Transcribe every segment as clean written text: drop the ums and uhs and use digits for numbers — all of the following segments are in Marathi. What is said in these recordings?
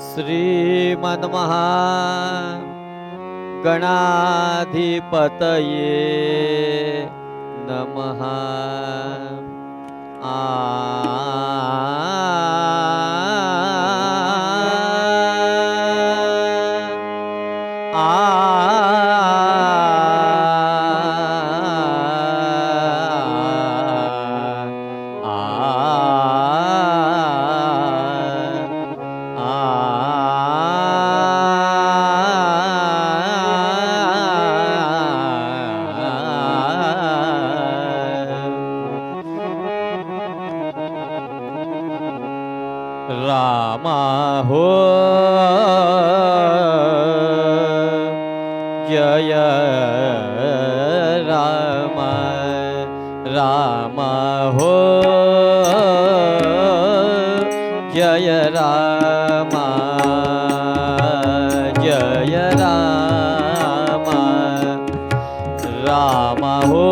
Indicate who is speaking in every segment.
Speaker 1: श्रीमन्महा गणाधिपतये नमः। रामा हो जय रामा, रामा हो जय रामा, जय रामा, रामा हो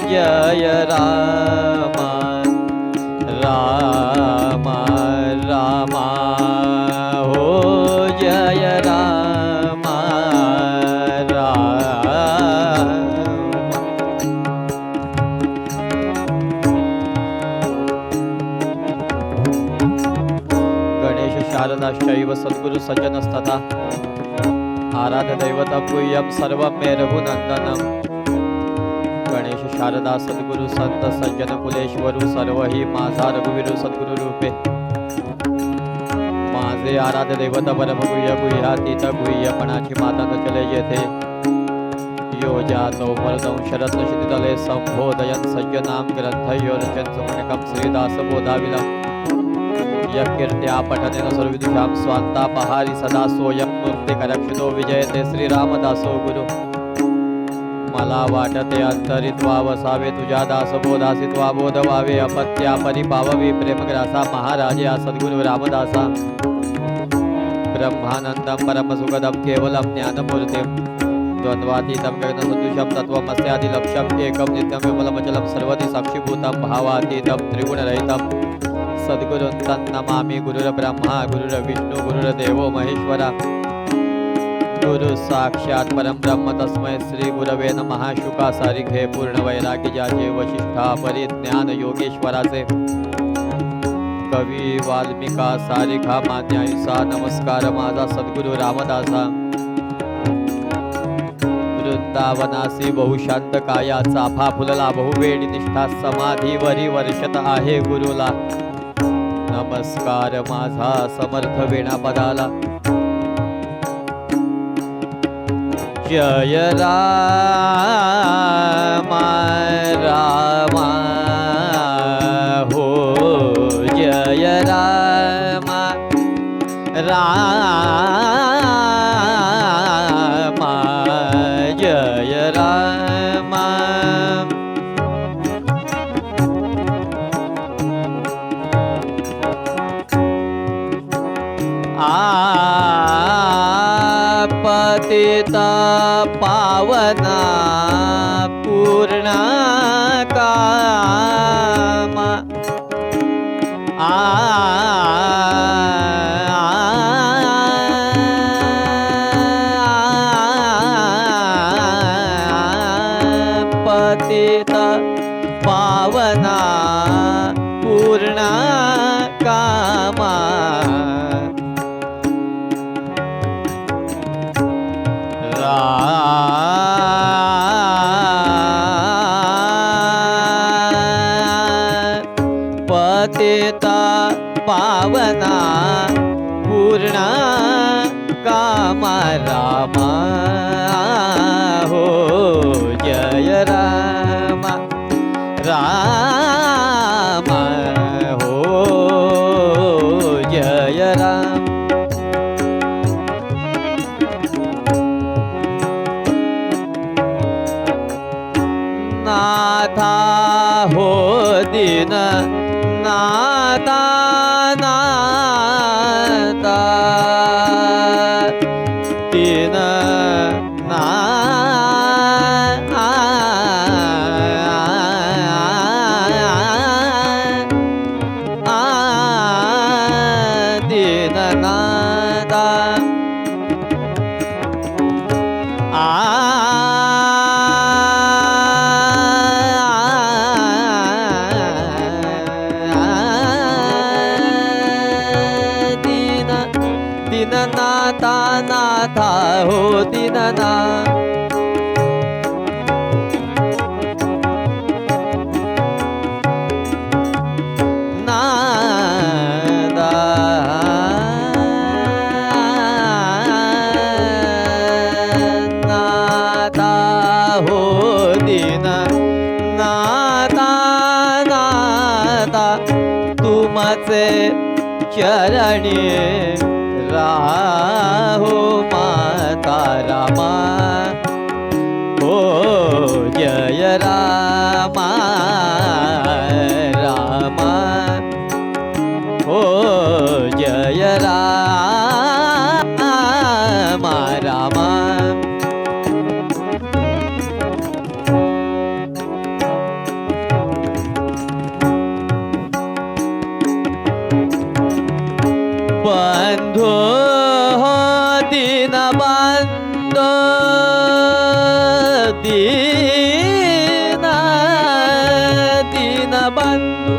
Speaker 1: जय रामा, रामा रामा हो जय रामा, गणेश शारदाश्चैव सद्गुरु सज्जनस्तथा आराध्य दैवतं गुह्यं सर्वं मे रघुनंदनम्। गणेश शारदा सद्गुरु संत सज्जन कुलेश्वरू सर्व ही माझा रघुवीर सद्गुरु रूपे। माझे आराध्य दैवत परम गुह्य गुह्यातीत गुह्यपणाची माता न चले जेथे। यो जातो मर्दं शरत्न शिथितले संबोधयन् सज्जनां ग्रंथयो रचन सुमणकं श्रीदास बोधाविलम्। यकीर्त्या पठनेन सर्वविदुषां स्वान्तापहारी सदा सोऽयं मूर्तिकरक्षितो विजयते श्रीरामदासो गुरु। मला वाटते अंतरित्वा वसावे तुझ्या दासबोधासित्वा बोध व्हावे। अपत्या परिपाववी प्रेमग्रासा महाराजे सद्गुरु रामदासा। ब्रह्मानंदं परमसुखदं केवलं ज्ञानमूर्तिं द्वन्द्वातीतं गगनसदृशं तत्त्वमस्यादिलक्ष्यम् एकं नित्यं विमलमचलं सर्वदि साक्षीभूतं भावातीतं त्रिगुणरहितं सद्गुरुं तन्नमामि। गुरुर्ब्रह्मा गुरुर्विष्णु गुरुर्देवो महेश्वरा। गुरु साक्षात परम ब्रह्म तस्मै श्री गुरवे नमः। शुका सारिखे पूर्ण वैराग्य ज्याचे वशिष्ठा परिज्ञान योगेश्वराचे। कवी वाल्मिका सारिखा मान्यायुसा नमस्कार माझा सद्गुरु रामदासा। वृंदावनासी बहुशांत काया चाफा फुलला बहुवेळी निष्ठा समाधीवरी वर्षत आहे गुरुला। नमस्कार माझा समर्थ वेणापदाला। जय रामा रामा हो जय रामा, रामा जय रामा। पतिता पावना पूर्ण काम पतिता पावना पूर्ण कामा। पतिता पावना पूर्ण कामा, रामा हो जय रामा, रामा हो जय राम। नाथा हो दिन नादा नादा दीन ना दीननादा दीननाथा नाथा हो दीनना नादा नादा हो दीन नादा नादा तुमचे चरणी राहो माता रामा हो जय रामा रामा हो जय रामा रामा बंधु हो दीन बंधु दीन दीन बंधु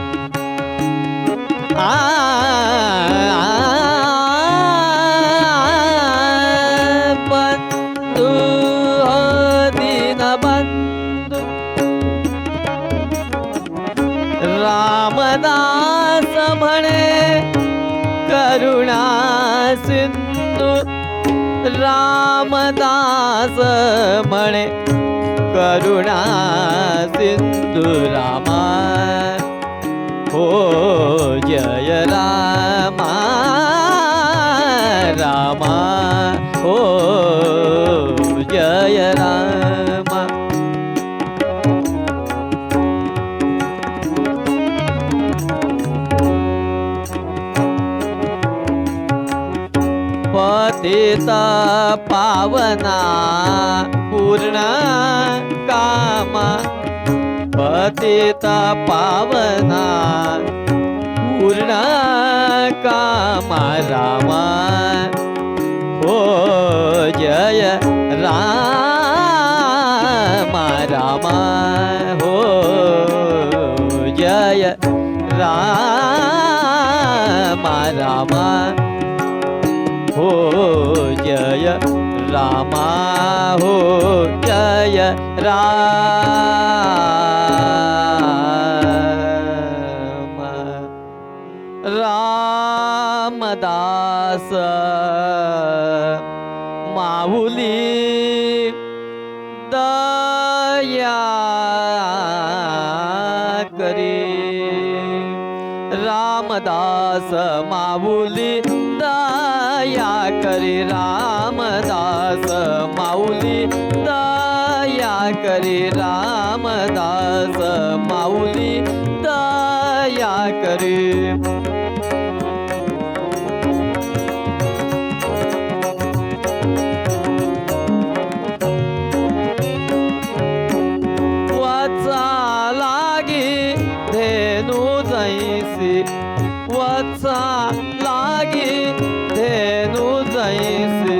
Speaker 1: बंधु हो दीन बंधु रामदास म्हणे करुणा सिंधु रामदास म्हणे करुणा सिंधु रामा हो जय रामा रामा हो जय रामा पतित पावना पूर्ण कामा पतित पावना पूर्ण कामा रामा हो जय रामा रामा हो जय रामा रामा हो जय रामा हो जय राम रामदास माऊली दया करी रामदास माऊली दया करी रामदास माऊली दया करी रामदास माऊली दया करी वाचा लागी धेनु जैसी वाचा लागी धेनु जैसी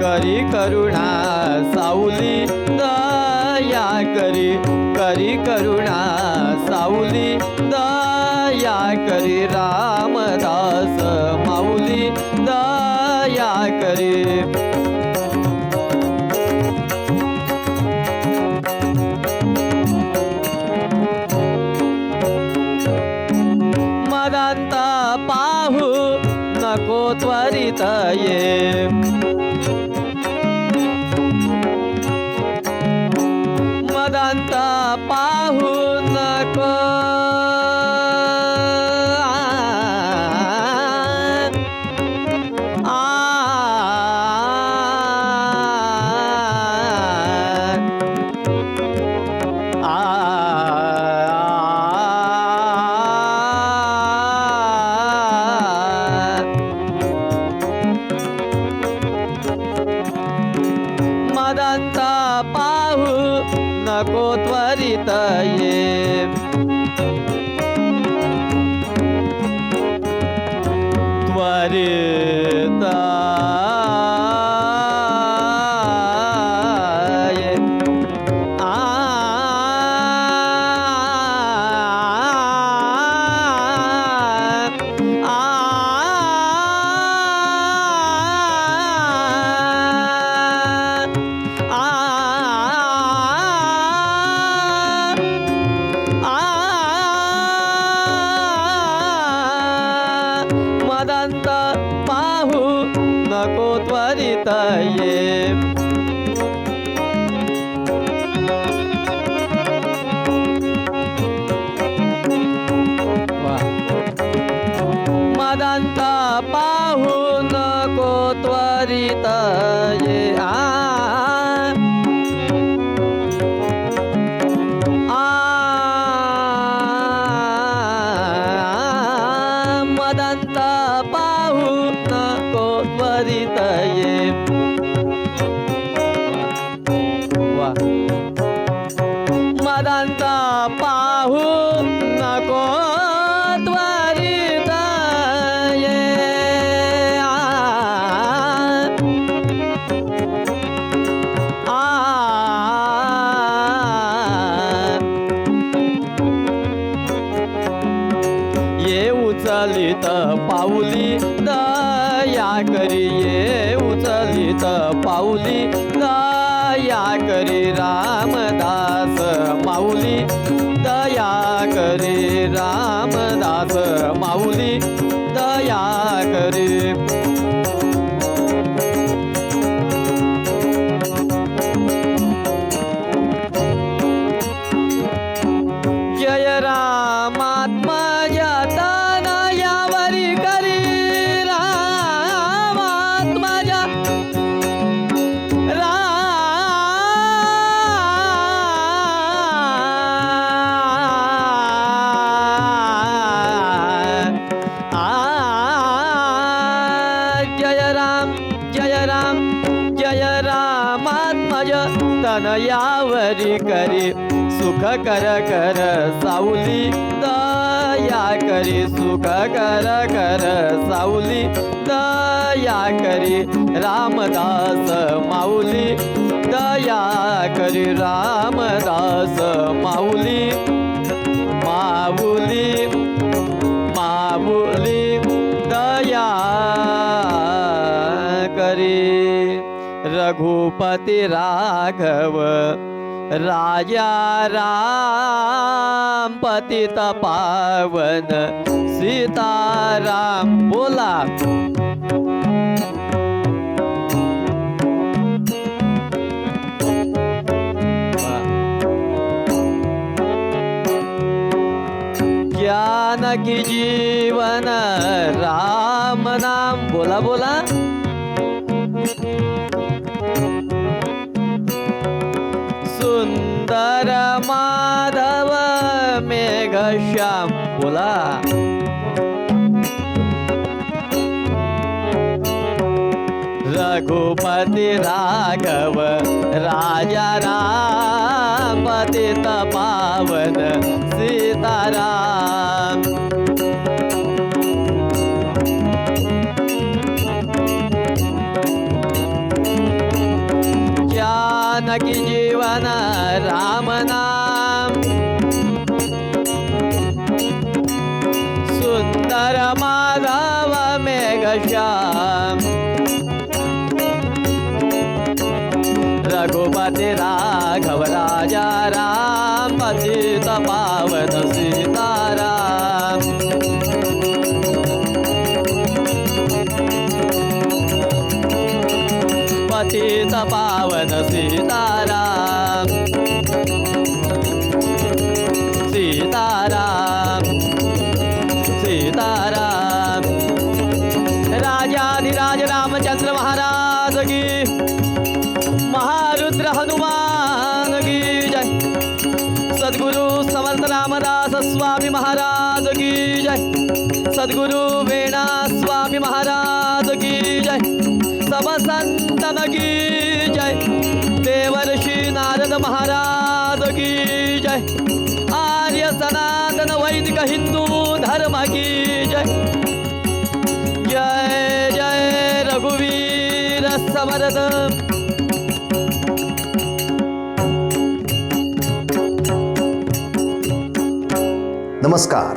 Speaker 1: करी करुणा सावली दया करी करुणा सावली दया करी रामदास माऊली दया करी करी मदांत पाहू नको त्वरित ये मदांत पाहू नको मदांत पाहू नको त्वरित ये त्वरित ये मदांत पाहू नको त्वरित ये मदांत पाहू नको त्वरित ये मदांत पाहू नको त्वरित ये मदांत पाहू नको त्वरित ये ये उचलित पाऊली दया करी ये उचलित पाऊली दया करी रामदास माऊली दया करी रामदास माऊली दया करी जय रामात्मज तनयावरी करी रामात्मज जय राम जय रामात्मज तनयावरी करी सुख कर कर साऊली दया करी सुख कर कर साऊली दया करी रामदास माऊली दया करी रामदास माऊली माऊली माऊली दया करी रघुपति राघव राजा राम पतित पावन सीताराम बोला जानकी जीवन राम नाम बोला बोला सुंदर माधव मेघश्याम बोला रघुपति राघव राजा राम पतित पावन सीताराम जानकी जीवन राम नाम सुंदर माधव मेघश्याम रघुपति राघव राजा राम पतित पावन सीताराम पतित पावन सीताराम सीताराम सीताराम राजाधिराज रामचंद्र महाराज की महारुद्र हनुमान की जय सद्गुरु समर्थ रामदास स्वामी महाराज की जय सद्गुरु वेणा स्वामी महाराज की जय सब संतन की जय देवर्षि नारद महाराज की जय आर्य सनातन वैदिक हिंदू धर्म की जय जय जय रघुवीर समर्थ
Speaker 2: नमस्कार.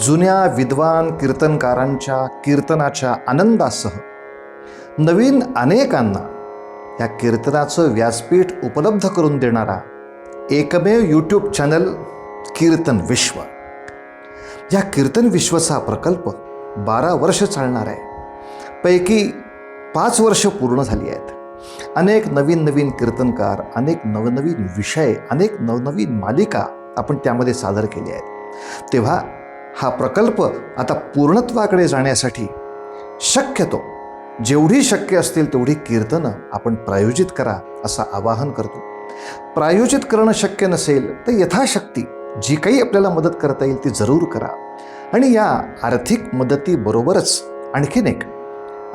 Speaker 2: जुन्या विद्वान कीर्तनकारांच्या कीर्तनाच्या आनंदासह नवीन अनेकांना या कीर्तनाचं व्यासपीठ उपलब्ध करून देणारा एकमेव यूट्यूब चॅनल कीर्तन विश्व. या कीर्तन विश्वचा प्रकल्प 12 वर्ष चालणार आहे. पैकी 5 वर्ष पूर्ण झाली आहेत. अनेक नवीन कीर्तनकार, अनेक नवनवीन विषय, अनेक नवनवीन मालिका आपण त्यामध्ये सादर केल्या आहेत. तेव्हा हा प्रकल्प आता पूर्णत्वाकडे जाण्यासाठी शक्यतो जेवढी शक्य असतील तेवढी कीर्तनं आपण प्रायोजित करा असं आवाहन करतो. प्रायोजित करणं शक्य नसेल तर यथाशक्ती जी काही आपल्याला मदत करता येईल ती जरूर करा. आणि या आर्थिक मदतीबरोबरच आणखीन एक,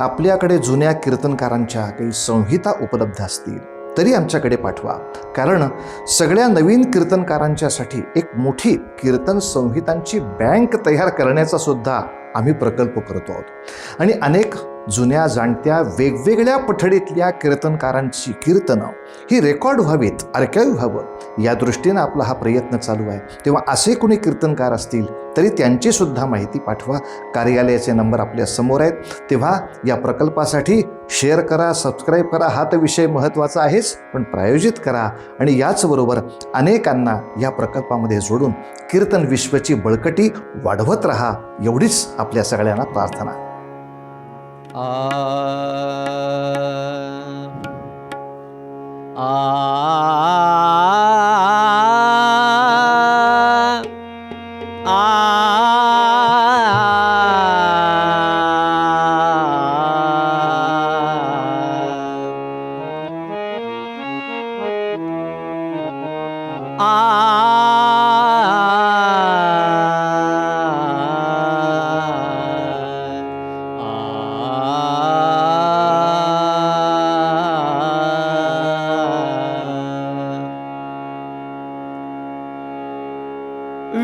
Speaker 2: आपल्याकडे जुन्या कीर्तनकारांच्या काही संहिता उपलब्ध असतील तरी आमच्याकडे पाठवा. कारण सगळ्या नवीन कीर्तनकारांच्यासाठी एक मोठी कीर्तन संहितांची बँक तयार करण्याचा सुद्धा आम्ही प्रकल्प करतो आहोत. आणि अनेक जुन्या जाणत्या वेगवेगळ्या पठडीतल्या कीर्तनकारांची कीर्तनं ही रेकॉर्ड व्हावीत, आर्काईव्ह व्हावं या दृष्टीनं आपला हा प्रयत्न चालू आहे. तेव्हा असे कोणी कीर्तनकार असतील तरी त्यांची सुद्धा माहिती पाठवा. कार्यालयाचे नंबर आपल्या समोर आहेत. तेव्हा या प्रकल्पासाठी शेअर करा, सबस्क्राईब करा. हा तर विषय महत्त्वाचा आहेच, पण प्रायोजित करा आणि याचबरोबर अनेकांना या प्रकल्पामध्ये जोडून कीर्तन विश्वची बळकटी वाढवत राहा, एवढीच आपल्या सगळ्यांना प्रार्थना.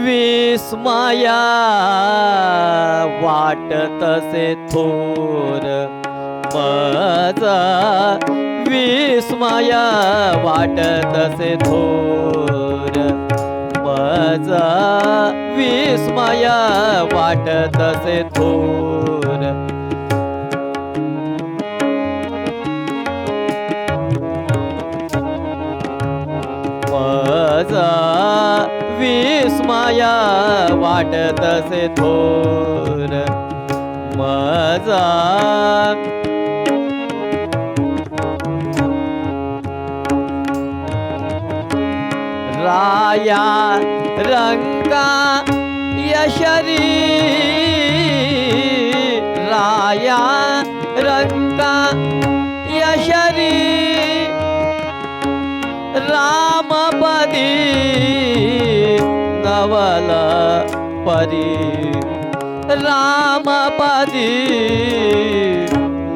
Speaker 1: विस्मया वाटतसे थोर माझा विस्मया वाटतसे थोर माझा विस्मया वाटतसे थोर माझा विस्मया वाटतसे थोर माझा राया रंगा यशरी राया रंगा यशरी रामपदी नवल परी रामपदी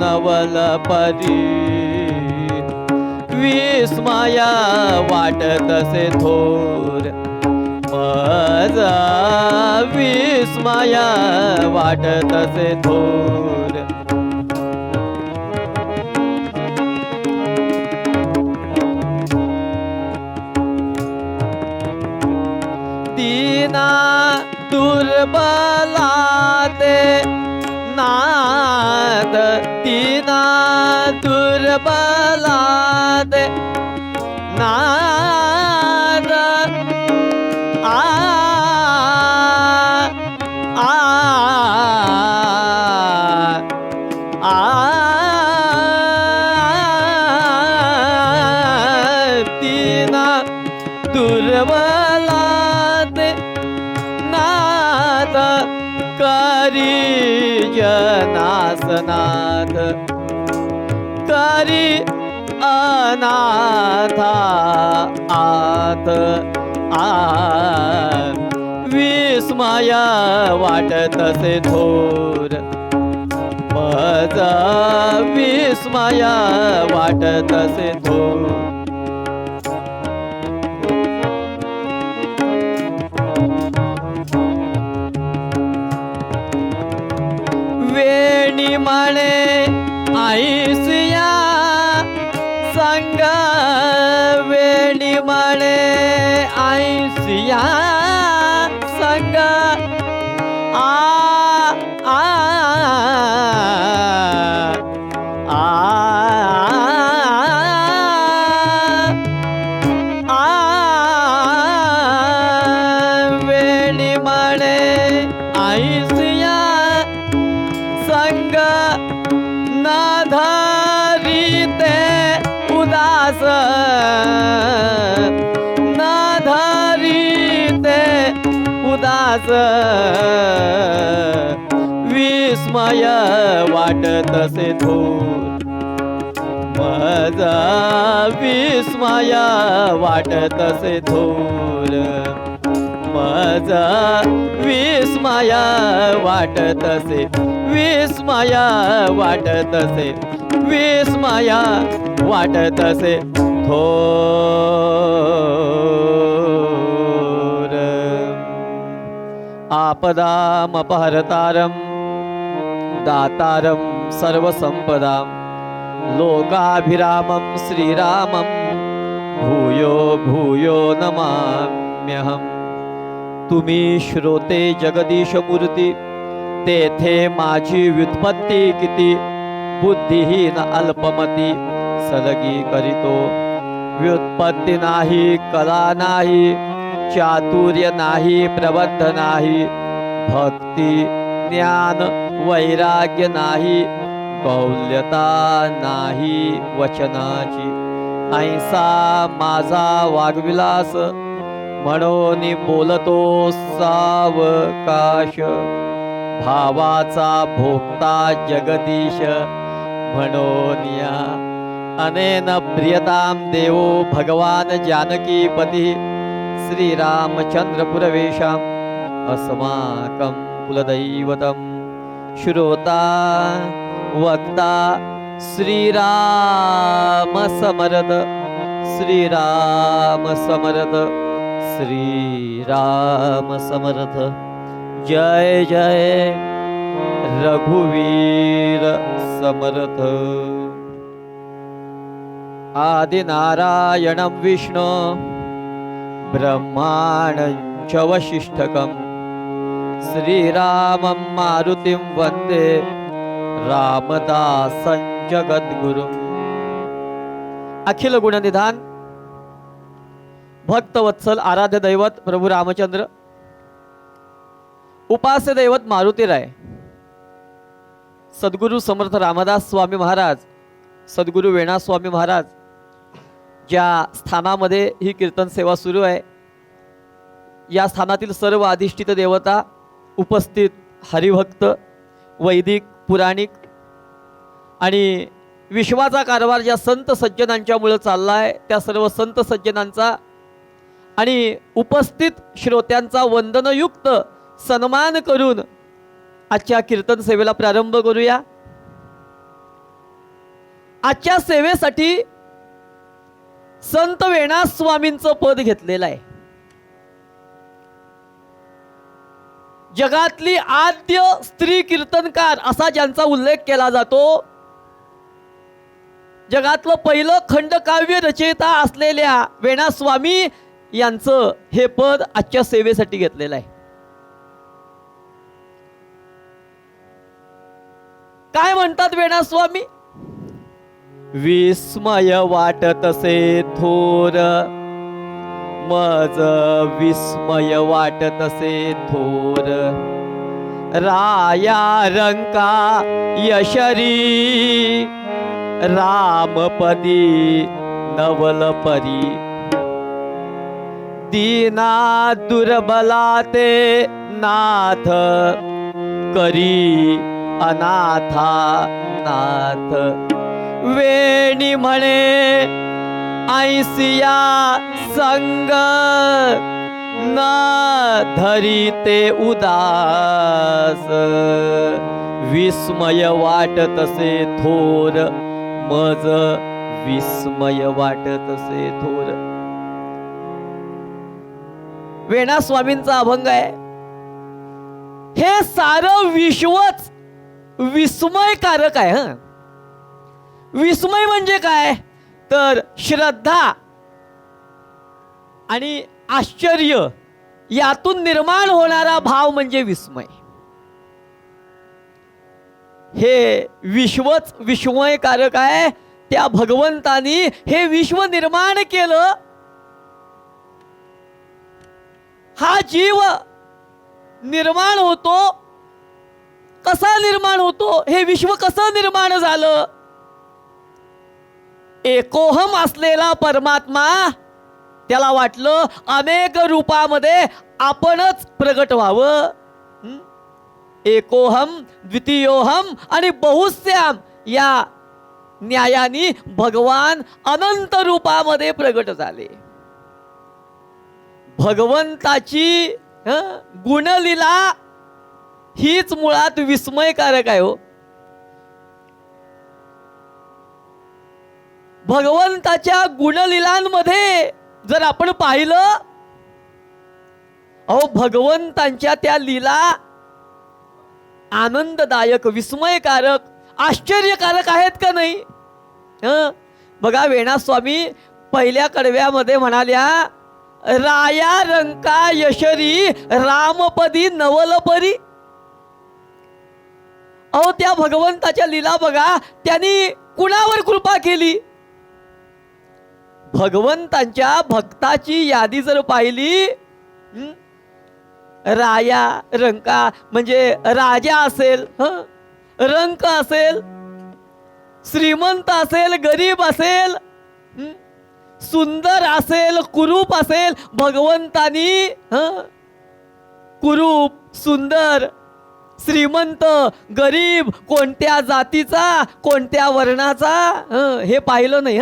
Speaker 1: नवल परी विस्मया वाटतसे थोर माझा विस्मया वाटतसे थोर दीना दुर्बलाते नाद दीना दुर्बलाते दे नाद आ आ आ तीना दुर्बला दे नाद करी जनासनाथ करी अनाथा आत आ विस्मय वाटतसे थोर मज विस्मय वाटतसे थोर वेणी म्हणे ऐसिया संग वेणी म्हणे ऐसिया संग आ आ आ आ वेणी म्हणे ऐसिया संग न धरिते उदास न धरिते उदास विस्मय वाटतसे थोर मज विस्मय वाटतसे थोर मज विस्मय वाटतसे विस्मय वाटतसे विस्मय वाटतसे थोर आपदामपहर्तारं दातारं सर्वसंपदां लोकाभिरामं श्रीरामं भूयो भूयो नमाम्यहम् तुम्ही श्रोते जगदीश मूर्ती तेथे माझी व्युत्पत्ती किती बुद्धिहीन अल्पमती सलगी करीतो व्युत्पत्ती नाही कला नाही चातुर्य नाही प्रबंध नाही भक्ती ज्ञान वैराग्य नाही कौल्यता नाही वचनाची ऐसा माझा वाग्विलास म्हणून बोलतो सावकाश भावाचा भोक्ता जगदीश म्हणून या अनेन प्रियताम देवो भगवान जानकीपती श्रीरामचंद्रपुरवेशाम अस्माकं कुलदैवतं श्रोता वक्ता श्रीराम समर्थ श्रीराम समर्थ श्रीराम समर्थ जय जय रघुवीर समर्थ आदिनारायणं विष्णु ब्रह्माणं च वसिष्ठकं श्रीरामं मारुतिं वन्दे रामदासं जगद्गुरुम् अखिल गुणनिधान भक्तवत्सल आराध्य दैवत प्रभू रामचंद्र उपास्य दैवत मारुतीराय सद्गुरु समर्थ रामदास स्वामी महाराज सद्गुरु वेणा स्वामी महाराज ज्या स्थानामध्ये ही कीर्तन सेवा सुरू आहे या स्थानातील सर्व अधिष्ठित देवता उपस्थित हरिभक्त वैदिक पुराणिक आणि विश्वाचा कारभार ज्या संत सज्जनांच्यामुळे चालला आहे त्या सर्व संत सज्जनांचा आणि उपस्थित श्रोत्यांचा वंदनयुक्त सन्मान करून आजच्या कीर्तन सेवेला प्रारंभ करूया। आजच्या सेवेसाठी संत वेणा स्वामींचं पद घेतलेलं आहे। जगातली आद्य स्त्री कीर्तनकार असा ज्यांचा उल्लेख केला जातो, जगातलं पहिलं खंडकाव्य रचयिता असलेल्या वेणा स्वामी यांचं हे पद आजच्या सेवेसाठी घेतलेलं आहे। काय म्हणतात वेणा स्वामी? विस्मय वाटतसे थोर, मज विस्मय वाटतसे थोर. राया रंका यशरी, रामपदी नवलपरी. दीना दुर्बला ते नाथ, करी अनाथा नाथ. वेणी म्हणे ऐसिया संग, न धरी ते उदास. विस्मय वाटतसे थोर, मज विस्मय वाटतसे थोर. वेणा स्वामींचा अभंग आहे. हे सारं विश्वच विस्मयकारक आहे. विस्मय म्हणजे काय तर श्रद्धा आणि आश्चर्य यातून निर्माण होणारा भाव म्हणजे विस्मय. हे विश्वच विस्मयकारक आहे. त्या भगवंतानी हे विश्व निर्माण केलं. हा जीव निर्माण होतो, कसा निर्माण होतो, हे विश्व कसं निर्माण झालं. एकोहम असलेला परमात्मा त्याला वाटलं अनेक रूपामध्ये आपणच प्रगट व्हावं. एकोहम द्वितीयोहम आणि बहुस्याम या न्यायाने भगवान अनंत रूपामध्ये प्रगट झाले. भगवंताची गुणलीला हीच मुळात विस्मयकारक आहे हो. भगवंताच्या गुणलीलांमध्ये जर आपण पाहिलं, अहो भगवंतांच्या त्या लीला आनंददायक, विस्मयकारक, आश्चर्यकारक आहेत का नाही. बघा वेणा स्वामी पहिल्या कडव्यामध्ये म्हणाल्या, राया रंका यशरी, रामपदी नवलपरी. अहो त्या भगवंताच्या लीला बघा, त्यांनी कुणावर कृपा केली. भगवंतांच्या भक्ताची यादी जर पाहिली, राया रंका म्हणजे राजा असेल, रंक असेल, श्रीमंत असेल, गरीब असेल, सुंदर असेल, कुरूप असेल, भगवंतानी कुरूप, सुंदर, श्रीमंत, गरीब, कोणत्या जातीचा, कोणत्या वर्णाचा हे पाहिलं नाही.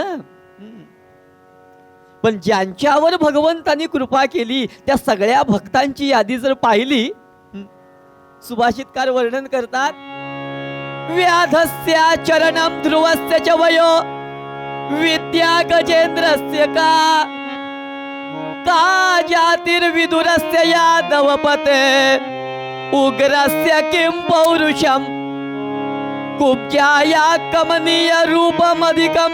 Speaker 1: पण ज्यांच्यावर भगवंतानी कृपा केली त्या सगळ्या भक्तांची यादी जर पाहिली, सुभाषितकार वर्णन करतात, व्याधस्य चरणम ध्रुवस्य च वयो, विद्या गजेंद्रस्य का जातिर्विदुरस्य यादवपते, उग्रस्य किं पौरुषम, कुब्जाया कमनीय रूपमधिकम,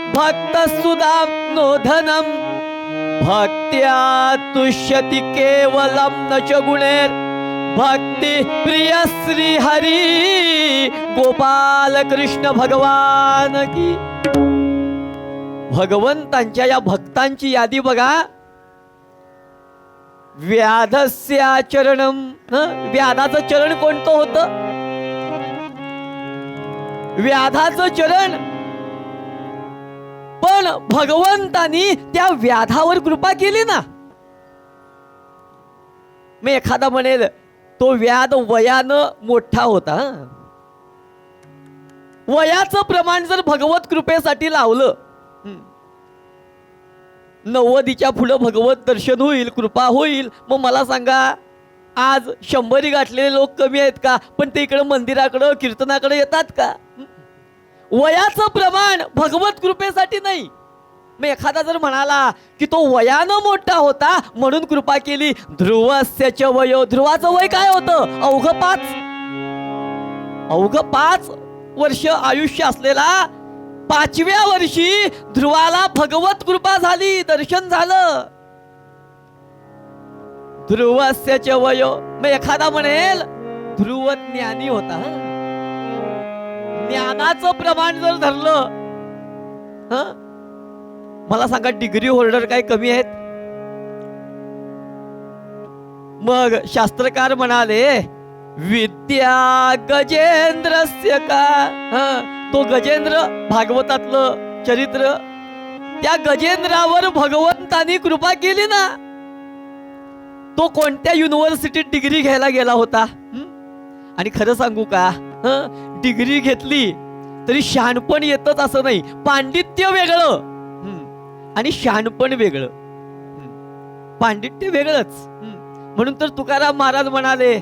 Speaker 1: भक्त सुदाम नोधनम, भक्त्या तुष्यति केवलम न च गुणेर, भक्ति प्रिय श्री हरी गोपाल कृष्ण भगवान की. भगवंतांच्या या भक्तांची यादी बघा. व्याधस्य चरणम, व्याधाचं चरण कोणतं होतं. व्याधाचं चरण, पण भगवंतानी त्या व्याधावर कृपा केली ना. मी एखादा म्हणेल तो व्याध वयानं मोठा होता. वयाचं प्रमाण जर भगवत कृपेसाठी लावलं, 90च्या पुढं भगवत दर्शन होईल, कृपा होईल. मग मला सांगा, आज 100 गाठलेले लोक कमी आहेत का. पण ते इकडं मंदिराकडं कीर्तनाकडे येतात का. वयाचं प्रमाण भगवत कृपेसाठी नाही. मग एखादा जर म्हणाला की तो वयानं मोठा होता म्हणून कृपा केली. ध्रुवस्य च वयो, ध्रुवाचं वय काय होतं. अवघ 5 वर्ष आयुष्य असलेला, 5व्या वर्षी ध्रुवाला भगवत कृपा झाली, दर्शन झालं. ध्रुवस्य च वयो. मग एखादा म्हणेल ध्रुव ज्ञानी होता. ज्ञानाचं प्रमाण जर धरलं मला सांगा, डिग्री होल्डर काय कमी आहेत? मग शास्त्रकार म्हणाले, विद्या गजेंद्रस्य का. तो गजेंद्र भागवतातलं चरित्र, त्या गजेंद्रावर भगवंतानी कृपा केली ना. तो कोणत्या युनिव्हर्सिटीत डिग्री घ्यायला गेला होता? आणि खरं सांगू का, डिग्री घेतली तरी शहाणपण येतच असं नाही. पांडित्य वेगळं आणि शहाणपण वेगळं, पांडित्य वेगळंच. म्हणून तर तुकाराम महाराज म्हणाले,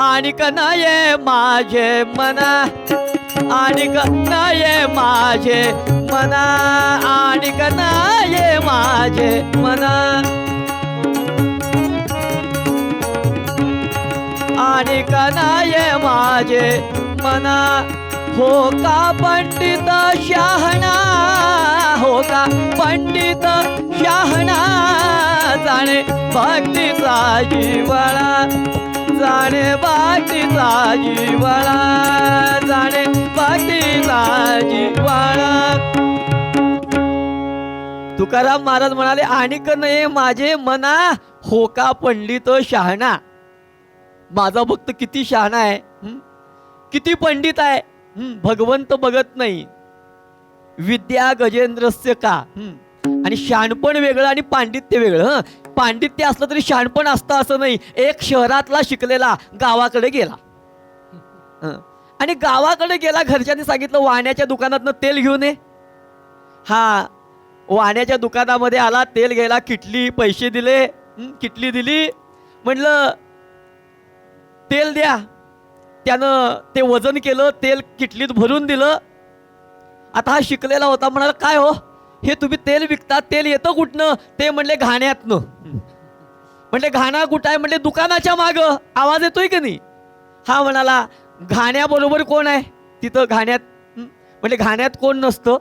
Speaker 1: आणिक नाये माझे मना, आणिक नाये माझे मना, आणिक नाये माझे मना, आणिक नाये माझे मना. हो का पंडित शहाणा, हो का पंडित शहाणा, जाणे भक्तीचा जिव्हाळा, जाणे भक्तीचा जिव्हाळा, जाणे भक्तीचा जिव्हाळा. तुकाराम महाराज म्हणाले, आणिक नये माझे मना, हो का पंडित शहाणा. माझा भक्त किती शहाणा आहे, किती पंडित आहे. भगवंत बघत नाही. विद्या गजेंद्रस्य का. आणि शहाणपण वेगळं आणि पांडित्य वेगळं. पांडित्य असलं तरी शहाणपण असतं असं नाही. एक शहरातला शिकलेला गावाकडे गेला, आणि गावाकडे गेला, घरच्यांनी सांगितलं वाण्याच्या दुकानातनं तेल घेऊन ये. हा वाण्याच्या दुकानामध्ये आला, तेल घ्यायला किटली, पैसे दिले, किटली दिली, म्हटलं तेल द्या. त्यानं ते वजन केलं, तेल किटलीत भरून दिलं. आता हा शिकलेला होता, म्हणाला काय हो हे तुम्ही तेल विकता, तेल येतं कुठनं? ते म्हणले घाण्यातनं. म्हणले घाणा कुठं आहे? म्हणले दुकानाच्या माग. आवाज येतोय की नाही? हा म्हणाला घाण्याबरोबर कोण आहे तिथं? घाण्यात. म्हणले घाण्यात कोण नसतं,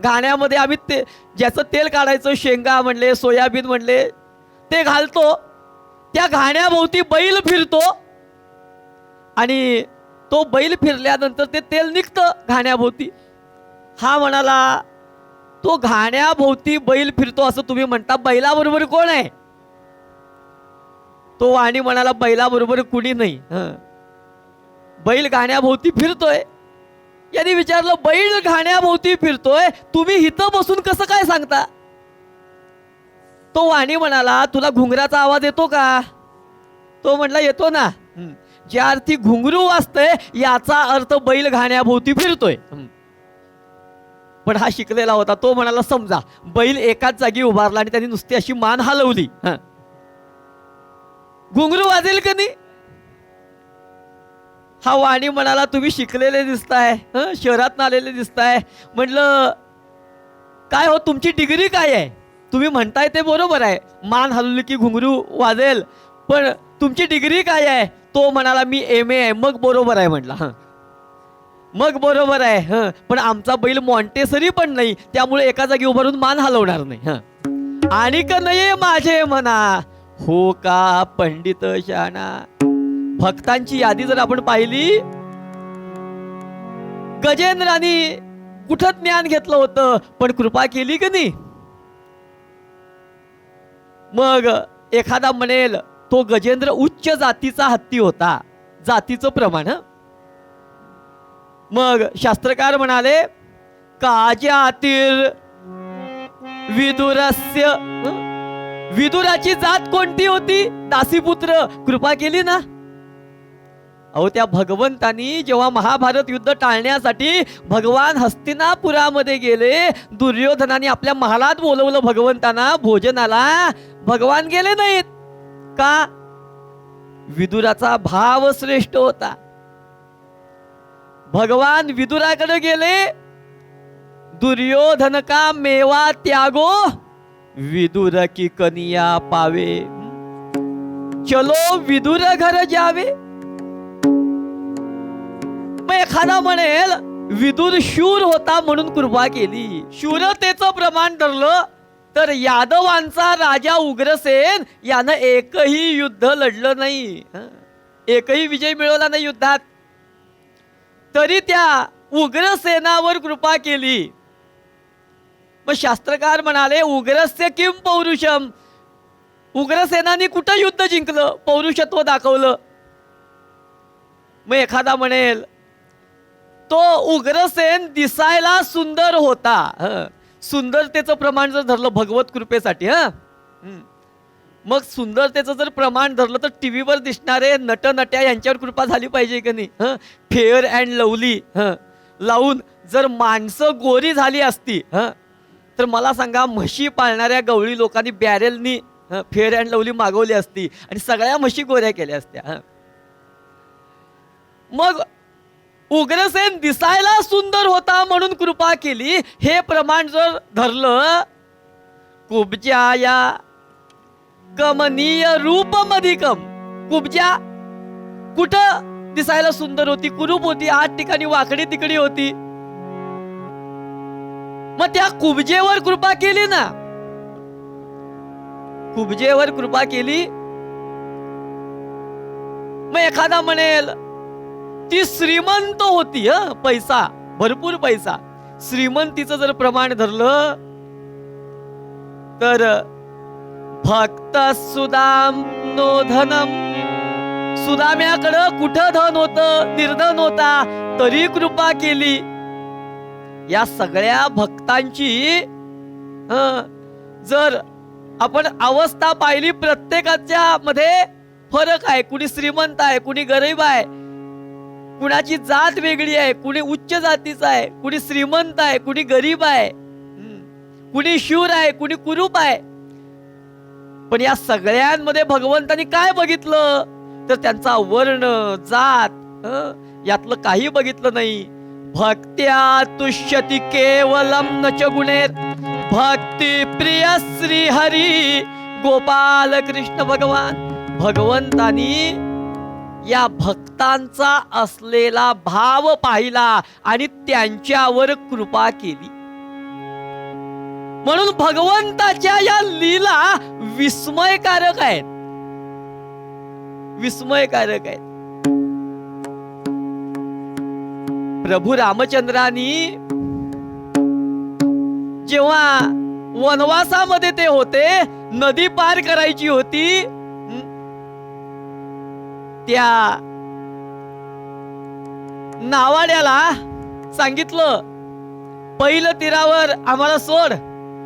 Speaker 1: घाण्यामध्ये आम्ही ते ज्याचं तेल काढायचं, शेंगा म्हणले, सोयाबीन म्हणले, ते घालतो. त्या घाण्याभोवती बैल फिरतो आणि तो बैल फिरल्यानंतर ते तेल निघतं घाण्याभोवती. हा म्हणाला तो घाण्याभोवती बैल फिरतो असं तुम्ही म्हणता, बैलाबरोबर कोण आहे? तो वाणी म्हणाला बैलाबरोबर कुणी नाही, बैल घाण्याभोवती फिरतोय. यांनी विचारलं बैल घाण्याभोवती फिरतोय, तुम्ही इथं बसून कसं काय सांगता? तो वाणी म्हणाला तुला घुंगराचा आवाज येतो का? तो म्हणला येतो ना. ज्या अर्थी घुंगरू वाजतंय याचा अर्थ बैल घाण्याभोवती फिरतोय. पण हा शिकलेला होता, तो म्हणाला समजा बैल एकाच जागी उभारला आणि त्यांनी नुसती अशी मान हलवली, घुंगरू वाजेल का नाही? हा वाणी म्हणाला तुम्ही शिकलेले दिसताय, शहरात आलेले दिसताय. म्हटलं काय हो तुमची डिग्री काय आहे? तुम्ही म्हणताय ते बरोबर आहे, मान हलवली की घुंगरू वाजेल, पण तुमची डिग्री काय आहे? तो म्हणाला मी MA आहे. मग बरोबर आहे म्हटला. मग बरोबर आहे, पण आमचा बैल मॉन्टेसरी पण नाही, त्यामुळे एका जागी उभारून मान हलवणार नाही. आणिक नये माझे मना, हो का पंडित शहाणा. भक्तांची यादी जर आपण पाहिली, गजेंद्राने कुठं ज्ञान घेतलं होतं पण कृपा केली की नाही? मग एखादा म्हणेल तो गजेंद्र उच्च जातीचा हत्ती होता, जातीचं प्रमाण. मग शास्त्रकार म्हणाले काजातील विदुरस्य, विदुराची जात कोणती होती? दासीपुत्र. कृपा केली ना. अहो त्या भगवंतानी जेव्हा महाभारत युद्ध टाळण्यासाठी भगवान हस्तिनापुरामध्ये गेले, दुर्योधनाने आपल्या महालात बोलवलं भगवंतांना भोजनाला, भगवान गेले नाहीत का? विदुराचा भाव श्रेष्ठ होता. भगवान विदुराकडे गेले, दुर्योधन का मेवा त्यागो विदुर की कनिया पावे, चलो विदुर घर जावे. मग एखादा म्हणेल विदुर शूर होता म्हणून कृपा केली. शूरतेचं प्रमाण धरलं तर यादवांचा राजा उग्रसेन यानं एकही युद्ध लढलं नाही, एकही विजय मिळवला नाही युद्धात. तरी त्या उग्रसेनावर कृपा केली. मग शास्त्रकार म्हणाले उग्रस्य किम पौरुषम. उग्रसेनानी कुठं युद्ध जिंकलं, पौरुषत्व दाखवलं. मग एखादा म्हणेल तो उग्रसेन दिसायला सुंदर होता. सुंदरतेचं प्रमाण जर धरलं भगवत कृपेसाठी, मग सुंदरतेचं जर प्रमाण धरलं तर टीव्हीवर दिसणारे नटनट्या यांच्यावर कृपा झाली पाहिजे की नाही. फेअर अँड लवली लावून जर माणसं गोरी झाली असती तर मला सांगा म्हशी पाळणाऱ्या गवळी लोकांनी बॅरेलनी फेअर अँड लवली मागवली असती आणि सगळ्या म्हशी गोऱ्या केल्या असत्या. मग उग्रसेन दिसायला सुंदर होता म्हणून कृपा केली, हे प्रमाण जर धरलं. कुब्जा या कमनीय रूपमधिकम. कुब्जा कुठं दिसायला सुंदर होती, कुरूप होती, 8 ठिकाणी वाकडी तिकडी होती. मग त्या कुब्जेवर कृपा केली ना, कुब्जेवर कृपा केली. मग एखादा म्हणेल ती श्रीमंत होती, पैसा, भरपूर पैसा. श्रीमंतीचं जर प्रमाण धरलं तर भक्त सुदाम नो धनम. सुदाम्याकडं कुठं धन होतं, निर्धन होता, तरी कृपा केली. या सगळ्या भक्तांची जर आपण अवस्था पाहिली, प्रत्येकाच्या मध्ये फरक आहे. कुणी श्रीमंत आहे, कुणी गरीब आहे, कुणाची जात वेगळी आहे, कुणी उच्च जातीचा आहे, कुणी श्रीमंत आहे, कुणी गरीब आहे, कुणी शूर आहे, कुणी कुरूप आहे. पण या सगळ्यांमध्ये भगवंतानी काय बघितलं तर त्यांचा वर्ण, जात यातलं काही बघितलं नाही. भक्त्या तुष्यति केवलम नच गुणेर. भक्ती प्रिय श्री हरी गोपाल कृष्ण भगवान. भगवंतानी या भक्तांचा असलेला भाव पाहिला आणि त्यांच्यावर कृपा केली. म्हणून भगवंताच्या या लीला विस्मयकारक आहेत, विस्मयकारक आहेत. प्रभू रामचंद्रांनी जेव्हा वनवासामध्ये ते होते, नदी पार करायची होती, त्या नावाड्याला सांगितलं पहिलं तीरावर आम्हाला सोड.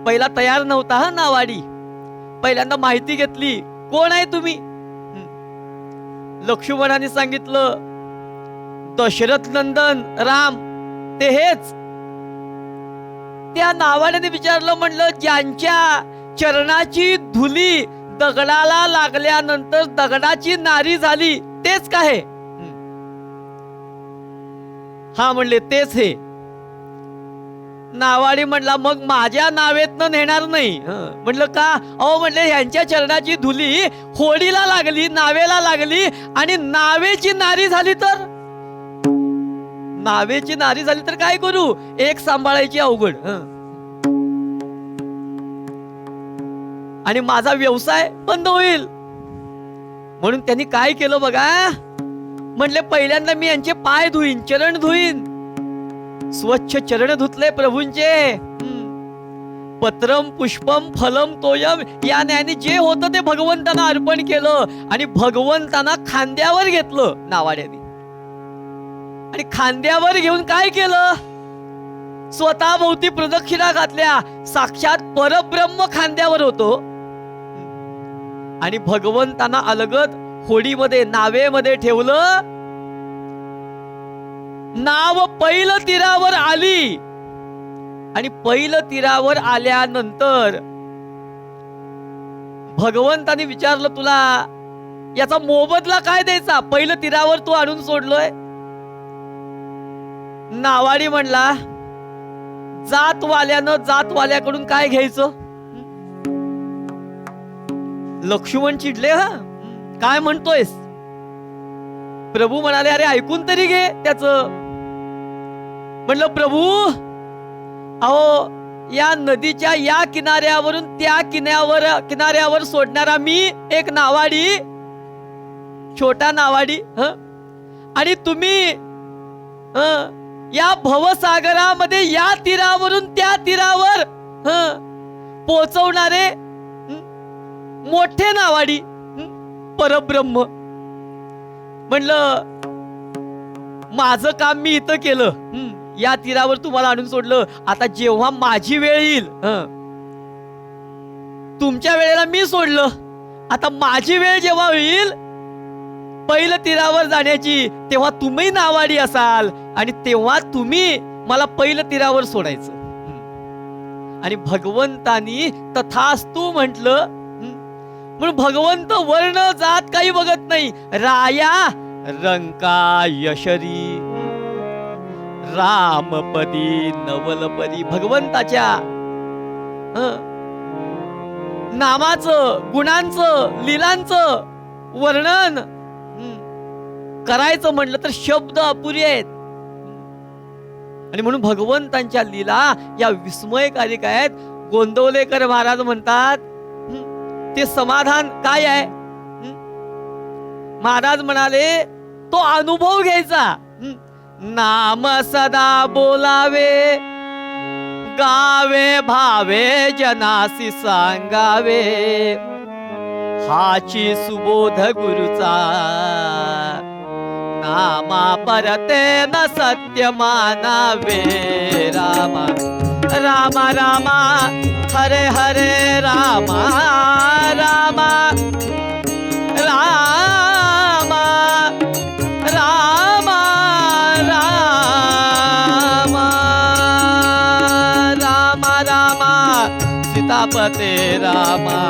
Speaker 1: पहिला तयार नव्हता नावाडी. पहिल्यांदा माहिती घेतली, कोण आहे तुम्ही. लक्ष्मणाने सांगितलं दशरथ नंदन राम ते हेच. त्या नावाड्याने विचारलं, म्हणलं ज्यांच्या चरणाची धुली दगडाला लागल्यानंतर दगडाची नारी झाली तेच काय. हा म्हणले तेच हे. नावाडी म्हणला मग माझ्या नावेतनं नेणार नाही. म्हणलं का. अहो म्हणले ह्यांच्या चरणाची धुली होडीला लागली, नावेला लागली आणि नावेची नारी झाली तर. नावेची नारी झाली तर काय करू, एक सांभाळायची अवघड. आणि माझा व्यवसाय बंद होईल. म्हणून त्यांनी काय केलं बघा. म्हणले पहिल्यांदा मी यांचे पाय धुईन, चरण धुईन. स्वच्छ चरण धुतले प्रभूंचे. पत्रम पुष्पम फलम तोयम या न्यायाने जे होतं ते भगवंतांना अर्पण केलं आणि भगवंतांना खांद्यावर घेतलं नावाड्याने. आणि खांद्यावर घेऊन काय केलं, स्वतः भोवती प्रदक्षिणा घातल्या. साक्षात परब्रह्म खांद्यावर होतो आणि भगवंतांना अलगद होडीमध्ये नावेमध्ये ठेवलं. नाव पहिलं तीरावर आली आणि पहिलं तीरावर आल्यानंतर भगवंतानी विचारलं तुला याचा मोबदला काय द्यायचा, पहिलं तीरावर तू आणून सोडलोय. नावाडी म्हणला जातवाल्यानं जातवाल्याकडून काय घ्यायचं. लक्ष्मण चिडले, काय म्हणतोयस. प्रभू म्हणाले अरे ऐकून तरी घे त्याच. म्हणलं प्रभू अहो या नदीच्या या किनाऱ्यावरून त्या किनाऱ्यावर सोडणारा मी एक नावाडी, छोटा नावाडी, आणि तुम्ही या भवसागरामध्ये या तीरावरून त्या तीरावर पोचवणारे मोठे नावाडी परब्रह्म. म्हणलं माझं काम मी इथं केलं, या तीरावर तुम्हाला आणून सोडलं. आता जेव्हा माझी वेळ येईल, तुमच्या वेळेला मी सोडलं, आता माझी वेळ जेव्हा होईल पहिलं तीरावर जाण्याची, तेव्हा तुम्ही नावाडी असाल आणि तेव्हा तुम्ही मला पहिलं तीरावर सोडायचं. आणि भगवंतानी तथास्तु म्हटलं. म्हणून भगवंत वर्ण जात काही बघत नाही. राया रंका यशरी रामपदी नवलपदी. भगवंताच्या नामाचं, गुणांचं, लीलांचं वर्णन करायचं म्हटलं तर शब्द अपुरे आहेत. आणि म्हणून भगवंतांच्या लीला या विस्मयकारक आहेत. गोंदवलेकर महाराज म्हणतात ते समाधान काय आहे. महाराज म्हणाले तो अनुभव घ्यायचा. नाम सदा बोलावे, गावे भावे जनासी सांगावे, हाची सुबोध गुरुचा, नामा परते न सत्य मानावे. रामा रामा रामा हरे हरे रामा रामा रामा रामा रामा रामा रामा सीतापते रामा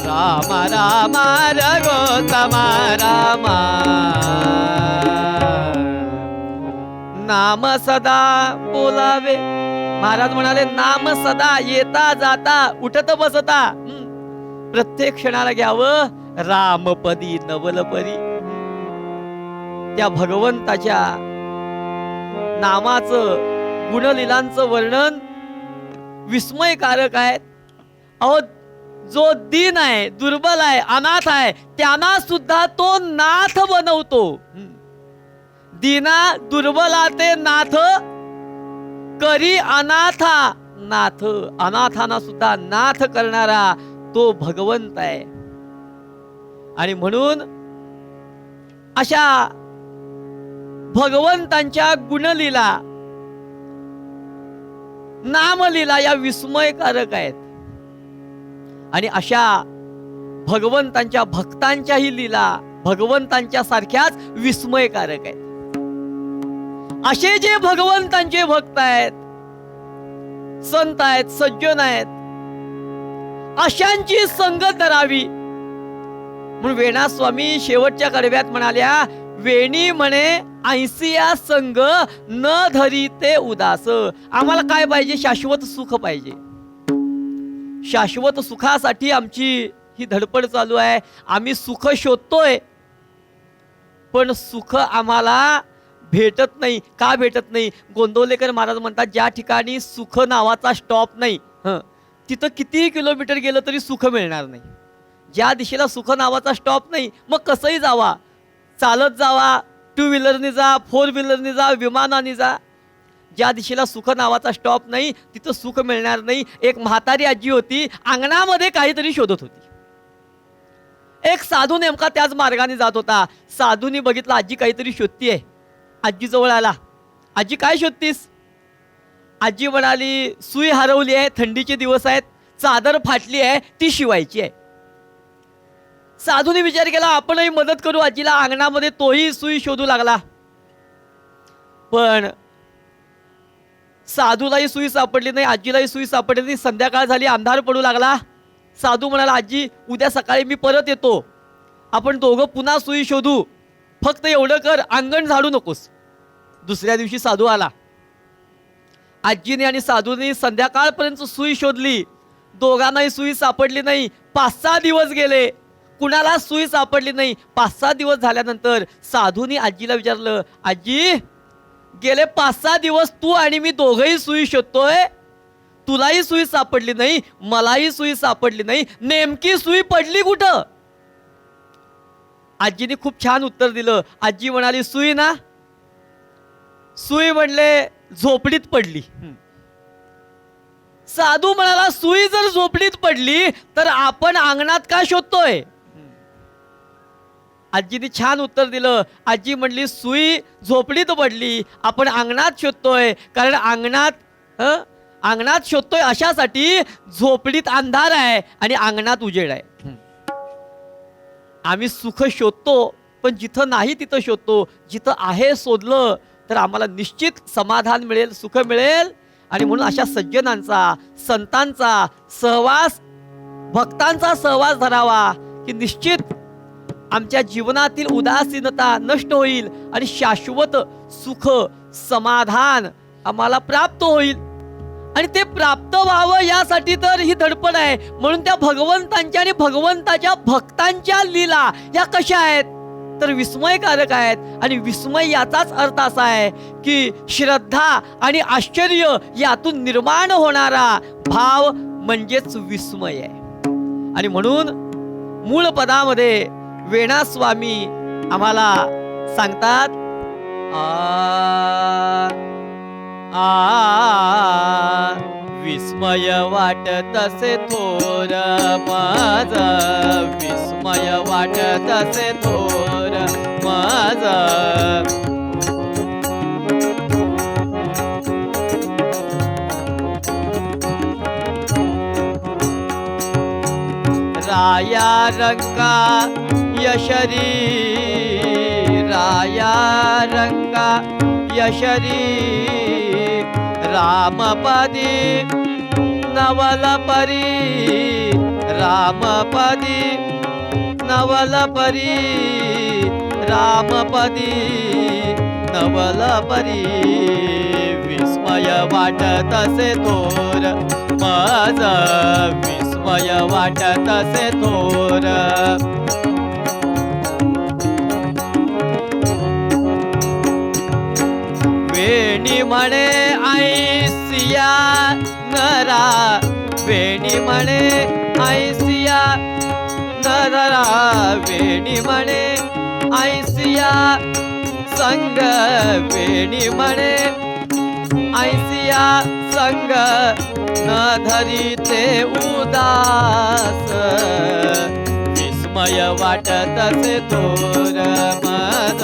Speaker 1: रामा रामा रघोत्तमा रामा. नाम सदा बोलावे. महाराज म्हणाले नाम सदा, येता जाता उठत बसता प्रत्येक क्षणाला घ्यावं. रामपदी नवलपदी. त्या भगवंताच्या नामाचं, गुणलीलांचं वर्णन विस्मयकारक आहे. अहो जो दीन आहे, दुर्बल आहे, अनाथ आहे, त्यांना सुद्धा तो नाथ बनवतो. दीना दुर्बलाते नाथ करी अनाथा नाथ. अनाथांना सुद्धा नाथ करणारा तो भगवंत आहे. आणि म्हणून अशा भगवंतांच्या गुणलीला, नामलीला या विस्मयकारक आहेत. आणि अशा भगवंतांच्या भक्तांच्याही लीला भगवंतांच्या सारख्याच विस्मयकारक आहेत. असे जे भगवंतांचे भक्त आहेत, संत आहेत, सज्जन आहेत, अशांची संगत धरावी. म्हणून वेणा स्वामी शेवटच्या कडव्यात म्हणाल्या, वेणी म्हणे ऐसिया संग न धरी ते उदास. आम्हाला काय पाहिजे? शाश्वत सुख पाहिजे. शाश्वत सुखासाठी आमची ही धडपड चालू आहे. आम्ही सुख शोधतोय, पण सुख आम्हाला भेटत नाही. का भेटत नाही? गोंदवलेकर महाराज म्हणतात ज्या ठिकाणी सुख नावाचा स्टॉप नाही, तिथं कितीही किलोमीटर गेलं तरी सुख मिळणार नाही. ज्या दिशेला सुख नावाचा स्टॉप नाही, मग कसंही जावा, चालत जावा, टू व्हीलरने जा, फोर व्हीलरने जा, विमानाने जा, ज्या दिशेला सुख नावाचा स्टॉप नाही तिथं सुख मिळणार नाही. एक म्हातारी आजी होती, अंगणामध्ये काहीतरी शोधत होती. एक साधू नेमका त्याच मार्गाने जात होता. साधूने बघितलं आजी काहीतरी शोधतीये. आजी जवळ आला. आजी काय शोधतीस? आजी म्हणाली सुई हरवली आहे, थंडीचे दिवस आहेत, चादर फाटली आहे, ती शिवायची आहे. साधूने विचार केला आपणही मदत करू आजीला. अंगणामध्ये तोही सुई शोधू लागला, पण साधूलाही सुई सापडली नाही, आजीलाही सुई सापडली नाही. संध्याकाळ झाली, अंधार पडू लागला. साधू म्हणाला आजी उद्या सकाळी मी परत येतो, आपण दोघं पुन्हा सुई शोधू, फक्त एवढं कर अंगण झाडू नकोस. दुसऱ्या दिवशी साधू आला. आजीने आणि साधूने संध्याकाळपर्यंत सुई शोधली, दोघांनाही सुई सापडली नाही. 5-6 दिवस गेले, कुणाला सुई सापडली नाही. 5-6 दिवस झाल्यानंतर साधूने आजीला विचारलं, आजी गेले 5-6 दिवस तू आणि मी दोघंही सुई शोधतोय, तुलाही सुई सापडली नाही, मलाही सुई सापडली नाही, नेमकी सुई पडली कुठं? आजीने खूप छान उत्तर दिलं. आजी म्हणाली सुई ना, सुई म्हणले झोपडीत पडली. साधू म्हणाला सुई जर झोपडीत पडली तर आपण अंगणात का शोधतोय. आजीने छान उत्तर दिलं. आजी म्हणली सुई झोपडीत पडली, आपण अंगणात शोधतोय, कारण अंगणात शोधतोय अशासाठी झोपडीत अंधार आहे आणि अंगणात उजेड आहे. आम्ही सुख शोधतो पण जिथं नाही तिथं शोधतो. जिथं आहे शोधलं तर आम्हाला निश्चित समाधान मिळेल, सुख मिळेल. आणि म्हणून अशा सज्जनांचा, संतांचा सहवास, भक्तांचा सहवास धरावा की निश्चित आमच्या जीवनातील उदासीनता नष्ट होईल आणि शाश्वत सुख, समाधान आम्हाला प्राप्त होईल. आणि ते प्राप्त व्हावं यासाठी तर ही धडपड आहे. म्हणून त्या भगवंतांच्या आणि भगवंताच्या भक्तांच्या लीला या कशा आहेत तर विस्मयकारक आहेत. आणि विस्मय याचाच अर्थ असा आहे की श्रद्धा आणि आश्चर्य यातून निर्माण होणारा भाव म्हणजेच विस्मय आहे. आणि म्हणून मूळ पदामध्ये वेणा स्वामी आम्हाला सांगतात, विस्मय वाटतसे थोर माझ, विस्मय वाटतसे थोर माझ. राया रंगा यशरी, राया रंगा यशरी, रामपदी नवलपरी, रामपदी नवलपरी, रामपदी नवलपरी. विस्मय वाटतसे थोर माझ, विस्मय वाटतसे थोर. वेणी म्हणे ऐसिया नरा, वेणी म्हणे ऐसिया नरा, वेणी म्हणे ऐसिया संग, वेणी म्हणे ऐसिया संग, न धरीते उदास. विस्मय वाटतसे थोर माझ,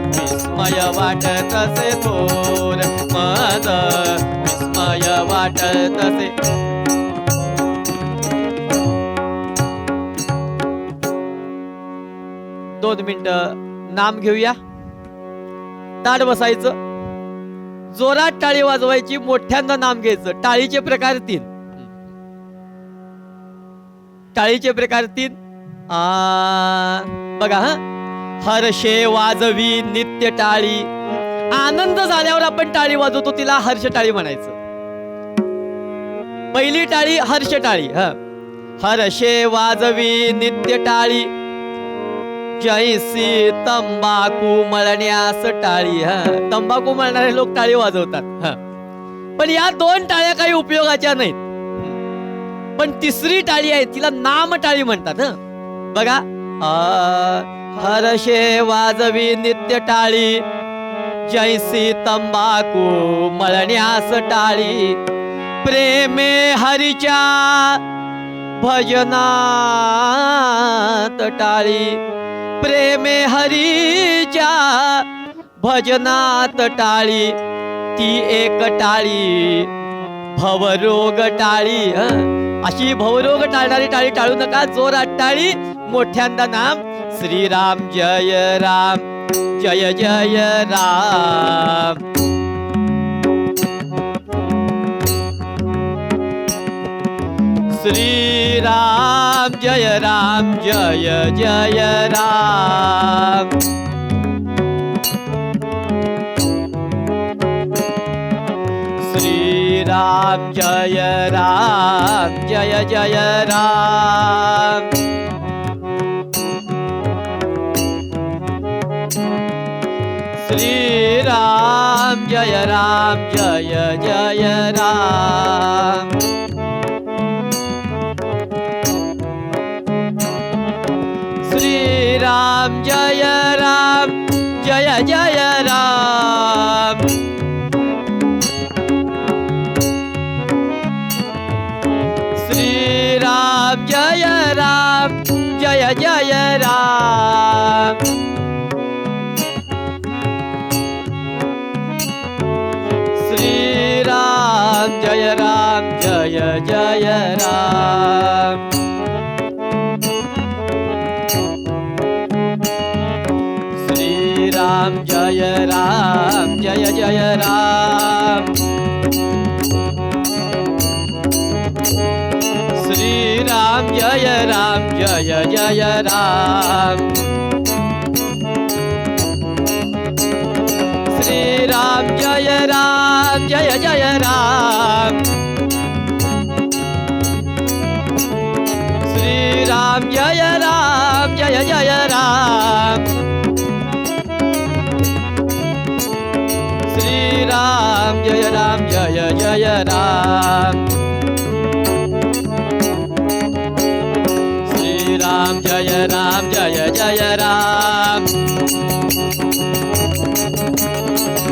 Speaker 1: विस्मय वाटतसे थोर माझ, विस्मय वाटतसे. दोन मिनिटं नाम घेऊया. ताट बसायचं, जोरात टाळी वाजवायची, मोठ्यांदा नाम घ्यायचं. टाळीचे प्रकार 3. टाळीचे प्रकार 3. बघा, हर्षे वाजवी नित्य टाळी. आनंद झाल्यावर आपण टाळी वाजवतो, तिला हर्ष टाळी म्हणायचं. पहिली टाळी हर्ष टाळी. हर्षे वाजवी नित्य टाळी, जैसी तंबाखू मळण्यास टाळी. तंबाखू मळणारे लोक टाळी वाजवतात. पण या 2 टाळ्या काही उपयोगाच्या नाहीत. पण तिसरी टाळी आहे, तिला नाम टाळी म्हणतात. बघा, हर्षे वाजवी नित्य टाळी, जैसी तंबाखू मळण्यास टाळी. प्रेमे हरीच्या भजनात टाळी, प्रेमे हरीच्या भजनात टाळी. ती एक टाळी भवरोग टाळी. अशी भवरोग टाळणारी टाळी टाळू नका. जोरात टाळी, मोठ्यांदा नाम. श्रीराम जय राम, जय जय राम. श्रीराम जय राम, जय जय राम. श्रीराम जय राम, जय जय राम. श्रीराम जय राम, जय जय राम. श्रीराम जय राम, जय जय राम. जय राम जय जय राम श्री राम जय जय राम श्री राम जय जय राम श्री राम जय जय राम श्री राम जय जय राम श्री राम जय जय राम श्री राम जय जय राम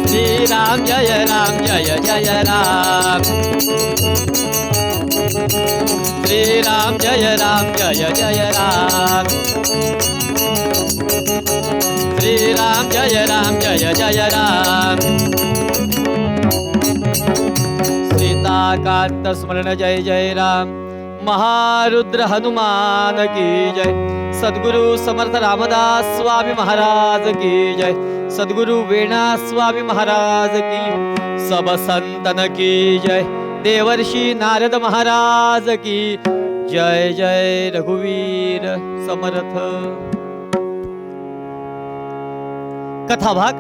Speaker 1: श्री राम जय जय राम श्री राम जय जय राम श्री राम जय जय राम श्री राम जय जय राम सीताकांत स्मरण जय जय राम महारुद्र हनुमान की जय सद्गुरु समर्थ रामदास स्वामी महाराज की जय सद्गुरु वेणा स्वामी महाराज की सब संतन की जय देवर्षि नारद महाराज की जय जय रघुवीर समर्थ। कथा भाग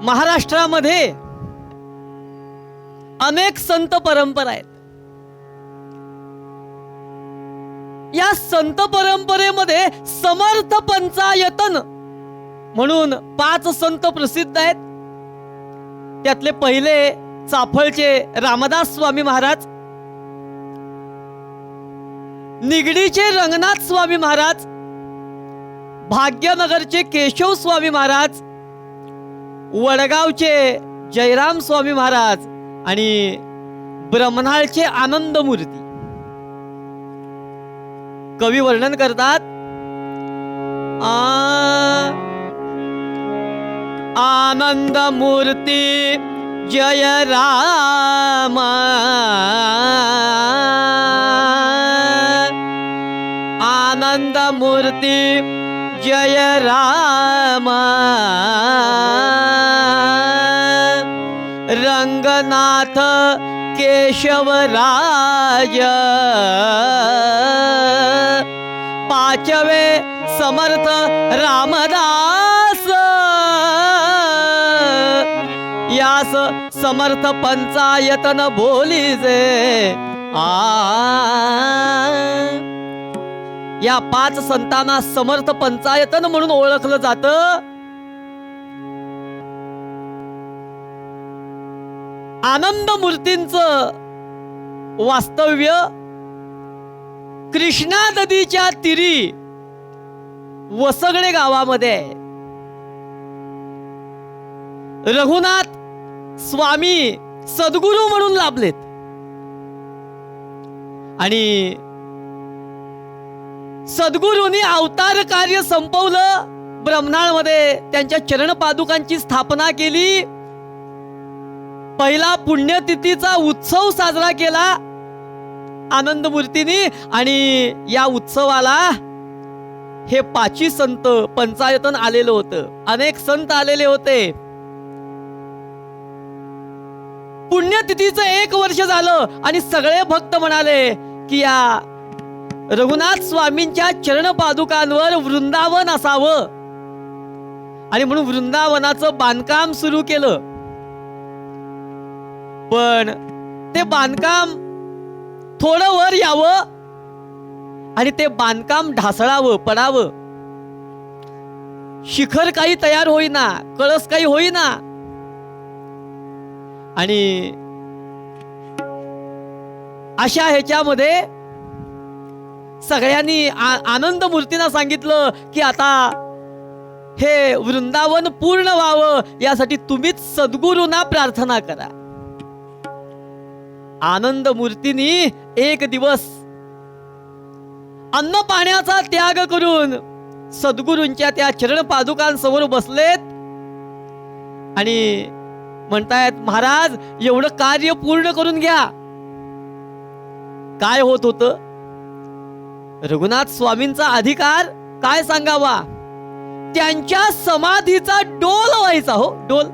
Speaker 1: महाराष्ट्रामध्ये अनेक संत परंपरा आहेत। या संत परंपरेमध्ये समर्थ पंचायतन म्हणून 5 संत प्रसिद्ध आहेत। त्यातले पहिले चाफळचे रामदास स्वामी महाराज, निगडीचे रंगनाथ स्वामी महाराज, भाग्यनगरचे केशव स्वामी महाराज, वडगावचे जयराम स्वामी महाराज आणि ब्रह्मनाळचे आनंद मूर्ती। कवी वर्णन करतात, आनंद मूर्ती जय राम आनंद मूर्ती जय राम रंगनाथ केशवराज पाचवे समर्थ रामदास यास समर्थ पंचायतन बोलीजे या 5 संतांना समर्थ पंचायतन म्हणून ओळखलं जातं। आनंद मूर्तींचं वास्तव्य कृष्णा नदीच्या तीरी वसगडे गावामध्ये आहे। रघुनाथ स्वामी सद्गुरू म्हणून लाभलेत आणि सद्गुरूंनी अवतार कार्य संपवलं। ब्रह्मनाळमध्ये त्यांच्या चरण पादुकांची स्थापना केली। पहिला पुण्यतिथीचा उत्सव साजरा केला आनंद मूर्तींनी आणि या उत्सवाला हे 5 संत पंचायतन आलेलं होतं। अनेक संत आलेले होते। पुण्यतिथीचं 1 वर्ष झालं आणि सगळे भक्त म्हणाले की या रघुनाथ स्वामींच्या चरण पादुकांवर वृंदावन असावं आणि म्हणून वृंदावनाचं बांधकाम सुरू केलं। पण ते बांधकाम थोडं वर यावं आणि ते बांधकाम ढासळावं पडावं। शिखर काही तयार होईना, कळस काही होईना आणि अशा ह्याच्यामध्ये सगळ्यांनी आनंद मूर्तींना सांगितलं की आता हे वृंदावन पूर्ण व्हावं यासाठी तुम्हीच सद्गुरूंना प्रार्थना करा। आनंद मूर्तीनी एक दिवस अन्न पाण्याचा त्याग करून सद्गुरूंच्या त्या चरण पादुकांसमोर बसलेत आणि म्हणतायत, महाराज एवढं कार्य पूर्ण करून घ्या. काय होत होतं? रघुनाथ स्वामींचा अधिकार काय सांगावा, त्यांच्या समाधीचा डोल व्हायचा. हो, डोल.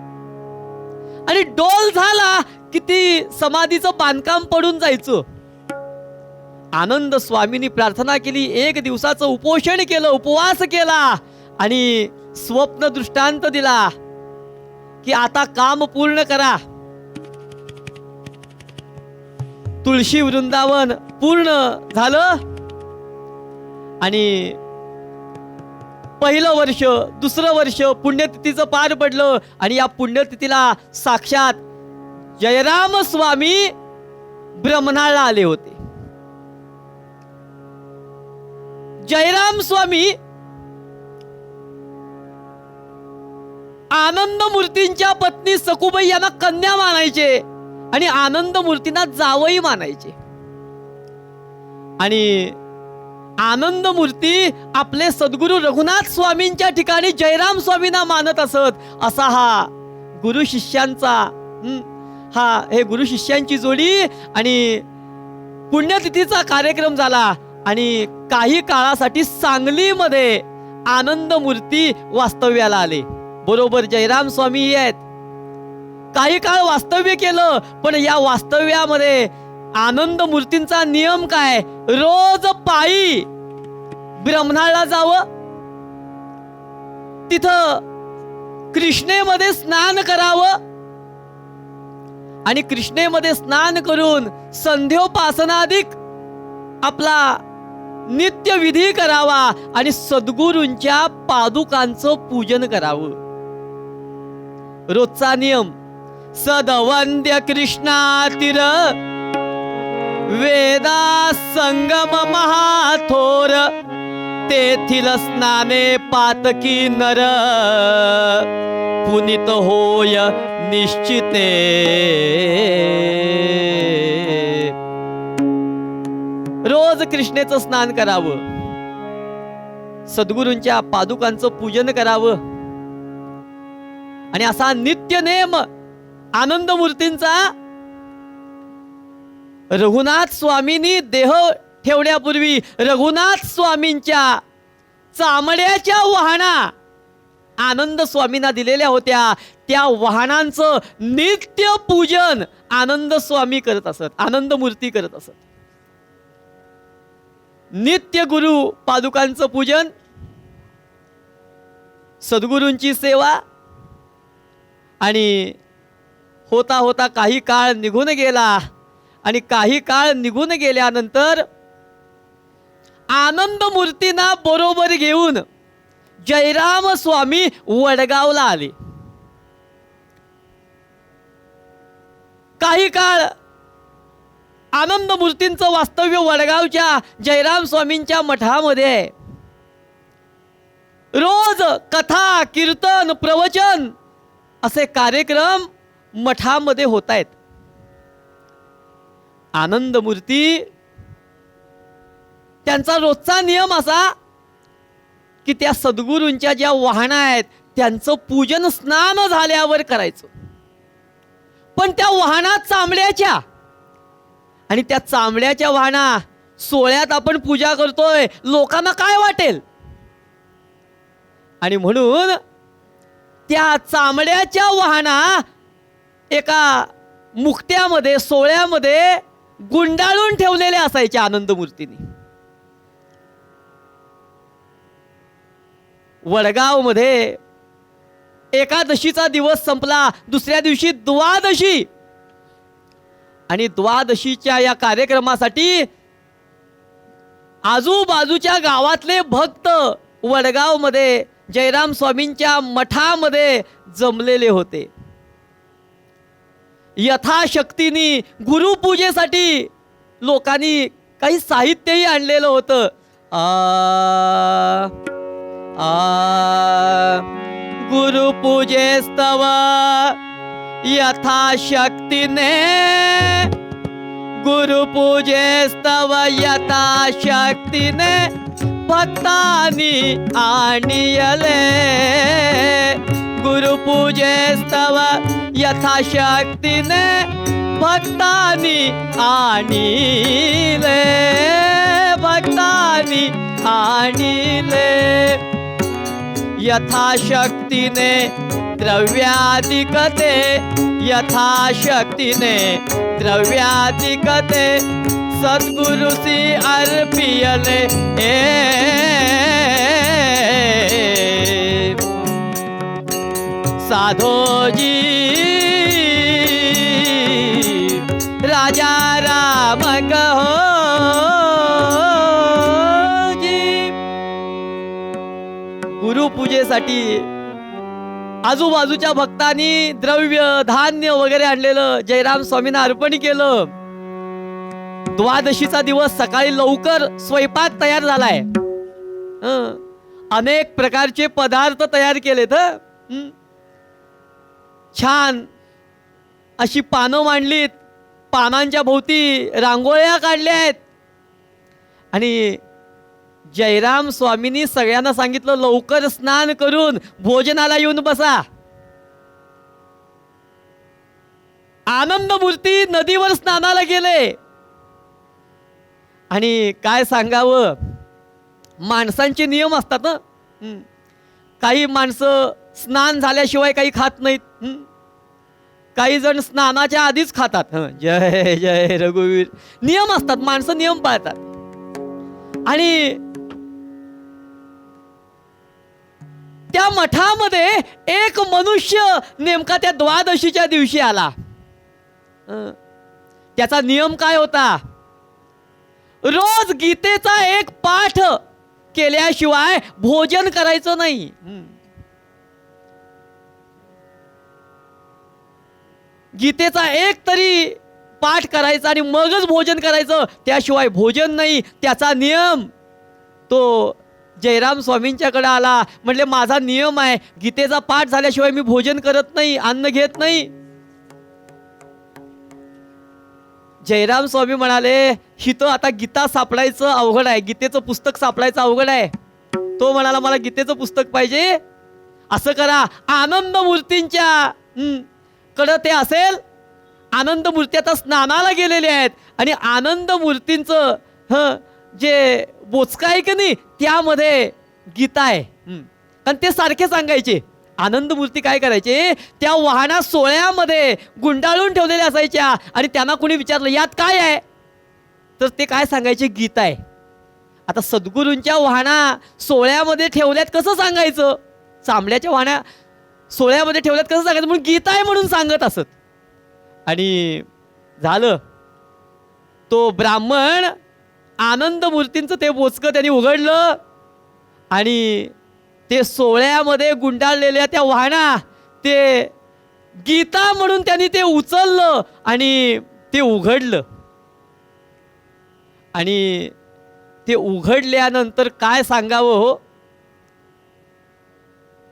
Speaker 1: आणि डोल झाला की ती समाधीचं बांधकाम पडून जायचं. आनंद स्वामींनी प्रार्थना केली, एक दिवसाचं उपोषण केलं, उपवास केला आणि स्वप्न दृष्टांत दिला की आता काम पूर्ण करा. तुळशी वृंदावन पूर्ण झालं आणि पहिलं वर्ष, दुसरं वर्ष पुण्यतिथीचं पार पडलं आणि या पुण्यतिथीला साक्षात जयराम स्वामी ब्रह्मनाळला आले होते. जयराम स्वामी आनंद मूर्तींच्या पत्नी सखुबाई यांना कन्या मानायचे आणि आनंद मूर्तींना जावई मानायचे. आणि आनंद मूर्ती आपले सद्गुरू रघुनाथ स्वामींच्या ठिकाणी जयराम स्वामींना मानत असत. असा हा गुरु शिष्यांचा हे गुरु शिष्यांची जोडी. आणि पुण्यतिथीचा कार्यक्रम झाला आणि काही काळासाठी सांगलीमध्ये आनंद मूर्ती वास्तव्याला आले. बरोबर जयराम स्वामी आहेत. काही काळ वास्तव्य केलं, पण या वास्तव्यामध्ये आनंद मूर्तींचा नियम काय, रोज पायी ब्रह्मनाळला जावं, तिथं कृष्णेमध्ये स्नान करावं आणि कृष्णेमध्ये स्नान करून संध्योपासनाधिक आपला नित्य विधी करावा आणि सद्गुरूंच्या पादुकांचं पूजन करावं. रोजचा नियम. सदवंद्य कृष्णातीर वेदा संगम महाथोर, तेथील स्नाने पातकी नर, पुनित होय निश्चिते. रोज कृष्णेचं स्नान करावं, सद्गुरूंच्या पादुकांचं पूजन करावं आणि असा नित्य नेम आनंद मूर्तींचा. रघुनाथ स्वामींनी देह ठेवण्यापूर्वी रघुनाथ स्वामींच्या चामड्याच्या वाहना आनंद स्वामींना दिलेल्या होत्या. त्या वाहनांचं नित्य पूजन आनंद स्वामी करत असत, आनंद मूर्ती करत असत. नित्य गुरु पादुकांचं पूजन, सद्गुरूंची सेवा. आणि होता होता काही काळ निघून गेला आणि काही काळ निघून गेल्यानंतर आनंद मूर्तींना बरोबर घेऊन जयराम स्वामी वडगावला आले. काही काळ आनंद मूर्तींचं वास्तव्य वडगावच्या जयराम स्वामींच्या मठामध्ये. रोज कथा, कीर्तन, प्रवचन असे कार्यक्रम मठामध्ये होत आहेत. आनंद मूर्ती त्यांचा रोजचा नियम असा की त्या सद्गुरूंच्या ज्या वाहना आहेत त्यांचं पूजन स्नान झाल्यावर करायचं. पण त्या वाहना चांबड्याच्या आणि त्या चांबड्याच्या वाहना सोहळ्यात आपण पूजा करतोय, लोकांना काय वाटेल. आणि म्हणून त्या चांबड्याच्या वाहना एका मुक्त्यामध्ये सोहळ्यामध्ये गुंडाळून ठेवलेले असायचे आनंद मूर्तींनी. वडगाव मध्ये एकादशीचा दिवस संपला, दुसऱ्या दिवशी द्वादशी. आणि द्वादशीच्या या कार्यक्रमासाठी आजूबाजूच्या गावातले भक्त वडगाव मध्ये जयराम स्वामींच्या मठामध्ये जमलेले होते. यथाशक्तीने गुरुपूजेसाठी लोकांनी काही साहित्यही आणलेलं होतं. गुरुपूजेस्तव यथाशक्तीने गुरुपूजेस्तव यथाशक्तीने भक्तांनी आणिले, गुरुपूजेस्तव यथाशक्तीने भक्तांनी आणिले, भक्तांनी आणिले. यथाशक्तीने द्रव्याधिकते, यथाशक्तीने द्रव्याधिकते सद्गुरुसी अर्पियले. साधोजी राजा राम कहो जी. गुरुपूजेसाठी आजूबाजूच्या भक्तांनी द्रव्य धान्य वगैरे आणलेलं जयराम स्वामींना अर्पण केलं. द्वादशीचा दिवस सकाळी लवकर स्वयंपाक तयार झालाय. अनेक प्रकारचे पदार्थ तयार केलेत. छान अशी पानं मांडलीत, पानांच्या भोवती रांगोळ्या काढल्या आहेत. आणि जयराम स्वामींनी सगळ्यांना सांगितलं लवकर स्नान करून भोजनाला येऊन बसा. आनंदमूर्ती नदीवर स्नानाला गेले. आणि काय सांगावं, माणसांचे नियम असतात ना. काही माणसं स्नान झाल्याशिवाय काही खात नाहीत. काही जण स्नानाच्या आधीच खातात. जय जय रघुवीर. नियम असतात, माणसं नियम पाळतात. आणि त्या मठामध्ये एक मनुष्य नेमका त्या द्वादशीच्या दिवशी आला. त्याचा नियम काय होता, रोज गीतेचा एक पाठ केल्याशिवाय भोजन करायचं नाही. गीतेचा एक तरी पाठ करायचा आणि मगच भोजन करायचं, त्याशिवाय भोजन नाही. त्याचा नियम. तो जयराम स्वामींच्याकडे आला, म्हटले माझा नियम आहे, गीतेचा पाठ झाल्याशिवाय मी भोजन करत नाही, अन्न घेत नाही. जयराम स्वामी म्हणाले हिथं आता गीता सापडायचं अवघड आहे, गीतेचं पुस्तक सापडायचं अवघड आहे. तो म्हणाला मला गीतेचं पुस्तक पाहिजे. असं करा, आनंद मूर्तींच्या कडं ते असेल. आनंद मूर्ती आता स्नानाला गेलेले आहेत आणि आनंद मूर्तींचं जे बोचका आहे की नाही त्यामध्ये गीता आहे. आणि ते सारखे सांगायचे. आनंद मूर्ती काय करायचे, त्या वाहना सोळ्यामध्ये गुंडाळून ठेवलेल्या असायच्या आणि त्यांना कोणी विचारलं यात काय आहे, तर ते काय सांगायचे, गीता आहे. आता सद्गुरूंच्या वाहना सोळ्यामध्ये ठेवल्यात कसं सांगायचं, चांबड्याच्या वाहना सोळ्यामध्ये ठेवल्यात कसं सांगायचं, म्हणून गीता आहे म्हणून सांगत असत. आणि झालं, तो ब्राह्मण आनंद मूर्तींचं ते बोचकं त्यांनी उघडलं आणि ते सोळ्यामध्ये गुंडाळलेल्या त्या वाहना ते गीता म्हणून त्यांनी ते उचललं आणि ते उघडलं. आणि ते उघडल्यानंतर काय सांगावं हो,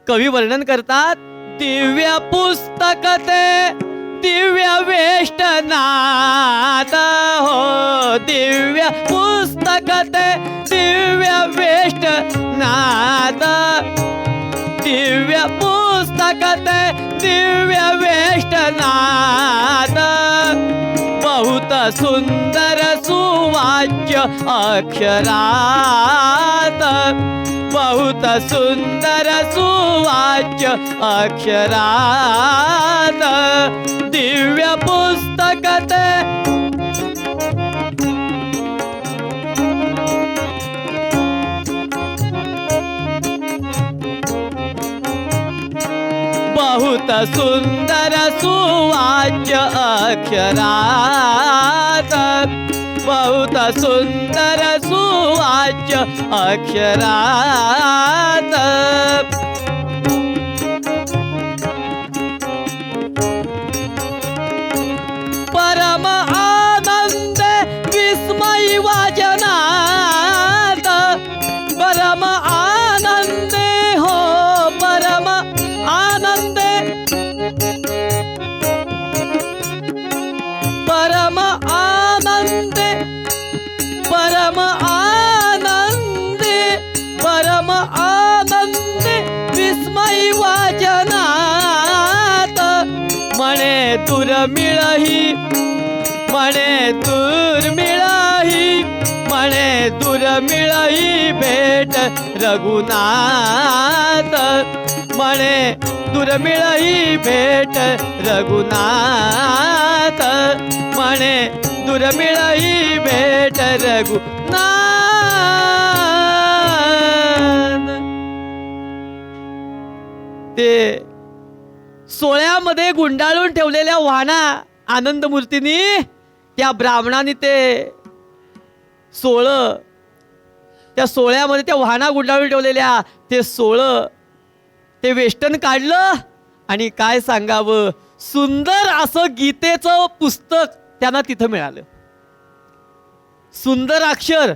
Speaker 1: कवी वर्णन करतात, दिव्य पुस्तक ते दिव्य वेष्टनाद हो, दिव्य पुस्तक ते दिव्य वेष्टनाद, दिव्य पुस्तक ते दिव्य वेष्टनाद, बहुत सुंदर सुवाच्य अक्षरात, बहुत सुंदर सुवाच्य अक्षरात, दिव्य पुस्तक ते बहुत सुंदर सुवाच्य अक्षरात, बहुत सुंदर सुवाच्य अक्षरात, परम आनंद विस्मय वाजनात, परम आनंद हो, परम आनंद, परम आनंद दुर्मिळही म्हणे दुर्मिळही म्हणे दुर्मिळही भेट रघुनाथ म्हणे दुर्मिळही भेट रघुनाथ म्हणे दुर्मिळही भेट रघुनाथ. ते सोळ्यामध्ये गुंडाळून ठेवलेल्या वाहना आनंद मूर्तीनी त्या ब्राह्मणाने ते सोळं त्या सोळ्यामध्ये त्या वाहना गुंडाळून ठेवलेल्या ते सोळं ते वेष्टन काढलं आणि काय सांगावं सुंदर असं गीतेचं पुस्तक त्यांना तिथं मिळालं. सुंदर अक्षर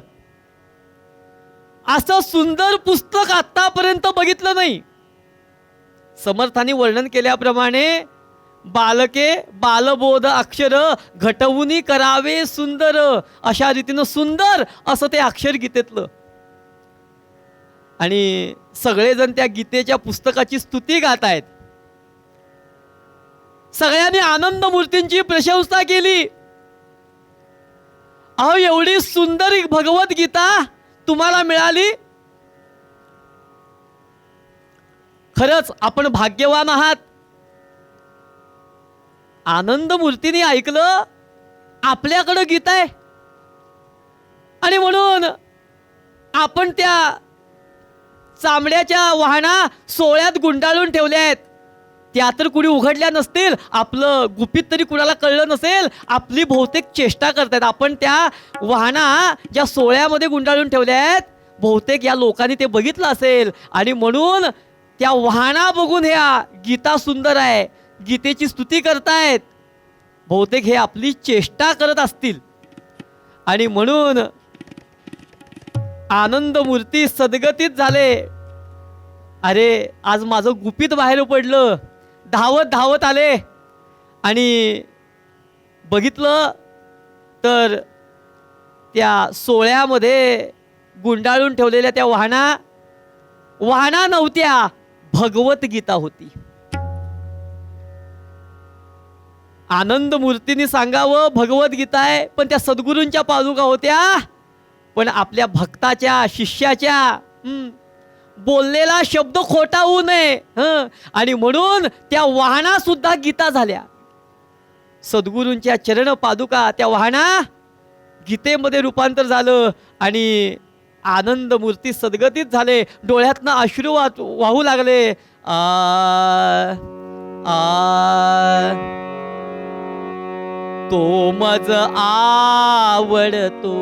Speaker 1: असं सुंदर पुस्तक आतापर्यंत बघितलं नाही. समर्थांनी वर्णन केल्याप्रमाणे बालके बालबोध अक्षर घटवूनी करावे सुंदर अशा रीतीनं सुंदर असं ते अक्षर गीतेतलं. आणि सगळेजण त्या गीतेच्या पुस्तकाची स्तुती गात आहेत. सगळ्यांनी आनंद मूर्तींची प्रशंसा केली. अहो एवढी सुंदर भगवत गीता तुम्हाला मिळाली. खरंच आपण भाग्यवान आहात. आनंद मूर्तीने ऐकलं आपल्याकडं गीता आहे आणि म्हणून आपण त्या चामड्याच्या वाहना सोळ्यात गुंडाळून ठेवल्या आहेत. त्या तर कुणी उघडल्या नसतील, आपलं गुपित तरी कुणाला कळलं नसेल, आपली बहुतेक चेष्टा करतायत. आपण त्या वाहना ज्या सोळ्यामध्ये गुंडाळून ठेवल्या आहेत बहुतेक या लोकांनी ते बघितलं असेल आणि म्हणून त्या वाहना बघून ह्या गीता सुंदर आहे गीतेची स्तुती करतायत. बहुतेक हे आपली चेष्टा करत असतील आणि म्हणून आनंद मूर्ती सद्गतीत झाले. अरे आज माझं गुपित बाहेर पडलं. धावत धावत आले आणि बघितलं तर त्या सोळ्यामध्ये गुंडाळून ठेवलेल्या त्या वाहना नव्हत्या, भगवत गीता होती. आनंद मूर्तीने सांगावं भगवत गीता आहे, पण त्या सद्गुरूंच्या पादुका होत्या. पण आपल्या भक्ताच्या शिष्याच्या बोललेला शब्द खोटा होऊ नये आणि म्हणून त्या वाहना सुद्धा गीता झाल्या. सद्गुरूंच्या चरण पादुका त्या वाहना गीतेमध्ये रूपांतर झालं आणि आनंद मूर्ती सद्गतीत झाले. डोळ्यातनं अश्रू वाहू लागले. तो मज आवडतो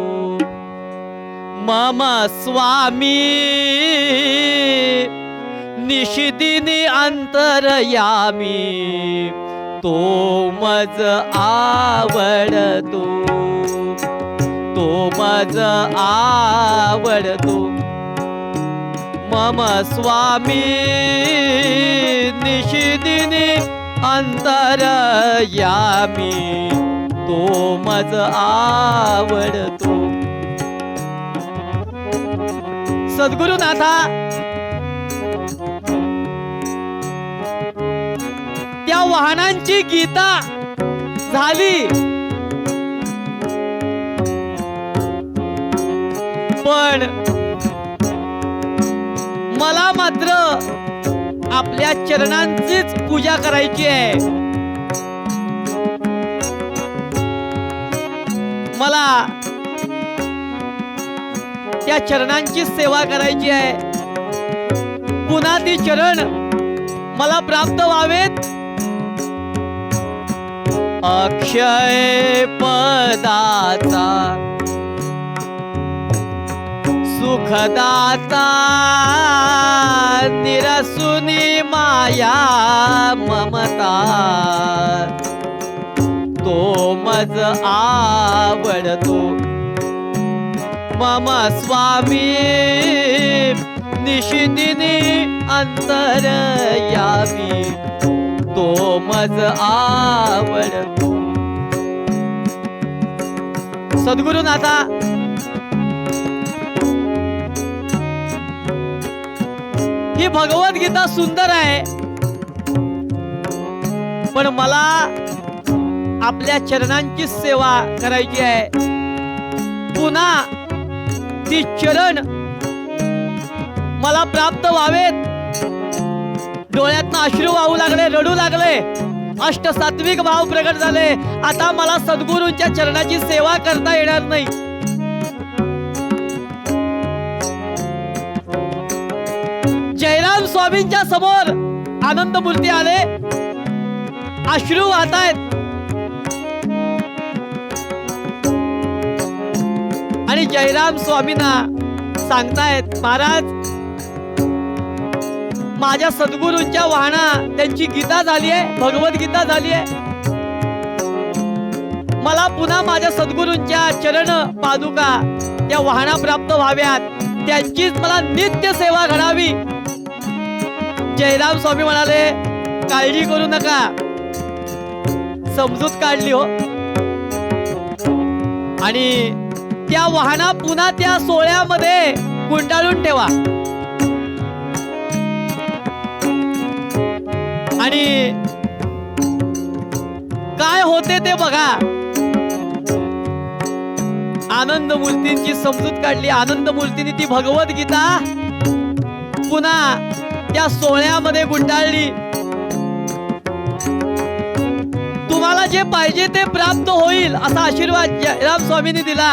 Speaker 1: मम स्वामी निशिदिनी अंतरयामी. तो मज आवडतो तो मज आवडतो मम स्वामी निशिदिनी अंतरयामी. तो मज आवडतो. सद्गुरुनाथा त्या वाहनांची गीता झाली, पण मला मात्र आपल्या चरणांचीच पूजा करायची आहे. मला त्या चरणांची सेवा करायची आहे. पुन्हा ती चरण मला प्राप्त व्हावेत. अक्षय पदाचा सुखदाता निरसुनी माया ममता. तो मज आवडतो मम स्वामी निशिदिनी अंतरयामी. तो मज आवडतो. सद्गुरुनाथा ही भगवत गीता सुंदर आहे, पण मला आपल्या चरणांची सेवा करायची आहे. पुन्हा ती चरण मला प्राप्त व्हावेत. डोळ्यातनं अश्रू वाहू लागले, रडू लागले, अष्टसात्विक भाव प्रगट झाले. आता मला सद्गुरूंच्या चरणाची सेवा करता येणार नाही. जयराम स्वामींच्या समोर आनंद मूर्ती आले, अश्रू वाहतायत आणि जयराम स्वामींना सांगतायत, महाराज माझ्या सद्गुरूंच्या वाहना त्यांची गीता झाली आहे, भगवद्गीता झाली आहे. मला पुन्हा माझ्या सद्गुरूंच्या चरण पादुका त्या वाहना प्राप्त व्हाव्यात, त्यांचीच मला नित्य सेवा घडावी. जयराम स्वामी म्हणाले, काळजी करू नका, समजूत काढली हो. आणि त्या वाहना पुन्हा त्या सोहळ्यामध्ये गुंडाळून ठेवा. आणि काय होते ते बघा. आनंद मूर्तींची समजूत काढली. आनंद मूर्तीने ती भगवद्गीता पुन्हा त्या सोहळ्यामध्ये गुंडाळली. तुम्हाला जे पाहिजे ते प्राप्त होईल असा आशीर्वाद जयराम स्वामींनी दिला.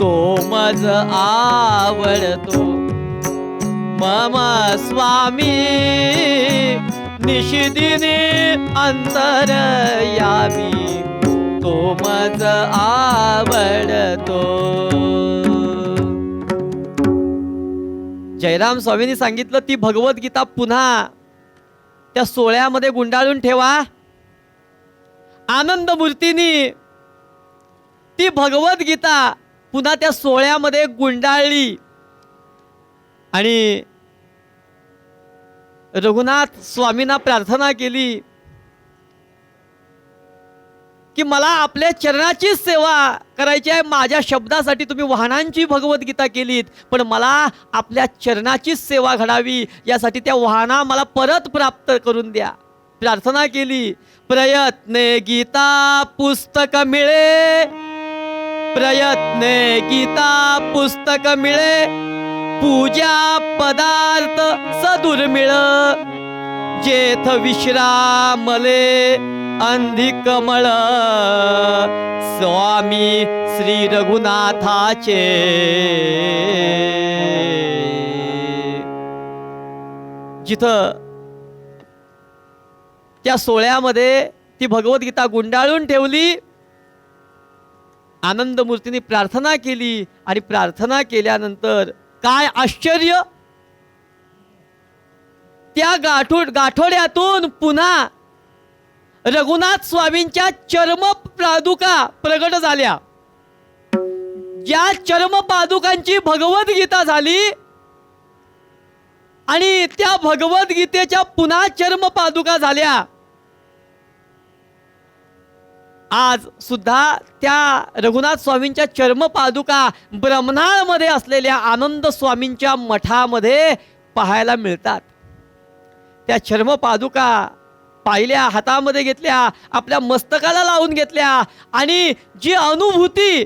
Speaker 1: तो मज आवडतो मम स्वामी, निशिदिनी अंतरयामी, तो मज आवडतो. जयराम स्वामींनी सांगितलं, ती भगवद्गीता पुन्हा त्या सोहळ्यामध्ये गुंडाळून ठेवा. आनंद मूर्तीनी ती भगवद्गीता पुन्हा त्या सोहळ्यामध्ये गुंडाळली. आणि रघुनाथ स्वामींना प्रार्थना केली की मला आपल्या चरणाची सेवा करायची आहे. माझ्या शब्दासाठी तुम्ही वाहनांची भगवद्गीता केलीत, पण मला आपल्या चरणाचीच सेवा घडावी, यासाठी त्या वाहना मला परत प्राप्त करून द्या. प्रार्थना केली. प्रयत्ने गीता पुस्तक मिळे, प्रयत्ने गीता पुस्तक मिळे, पूजा पदार्थ सदुर्मिळ, जेथ विश्रामले अंधी कमळ, स्वामी श्री रघुनाथाचे. जिथं त्या सोहळ्यामध्ये ती भगवद्गीता गुंडाळून ठेवली. आनंद मूर्तीने प्रार्थना केली आणि प्रार्थना केल्यानंतर काय आश्चर्य, त्या गाठोड्यातून पुन्हा रघुनाथ स्वामींच्या चर्म पादुका प्रगट झाल्या. ज्या चर्म पादुकांची भगवद्गीता झाली आणि त्या भगवद्गीतेच्या पुन्हा चर्म पादुका झाल्या. आज सुद्धा त्या रघुनाथ स्वामींच्या चर्म पादुका ब्रह्मनाळमध्ये असलेल्या आनंद स्वामींच्या मठामध्ये पाहायला मिळतात. त्या चर्म पादुका पाहिल्या, हातामध्ये घेतल्या, आपल्या मस्तकाला लावून घेतल्या आणि जी अनुभूती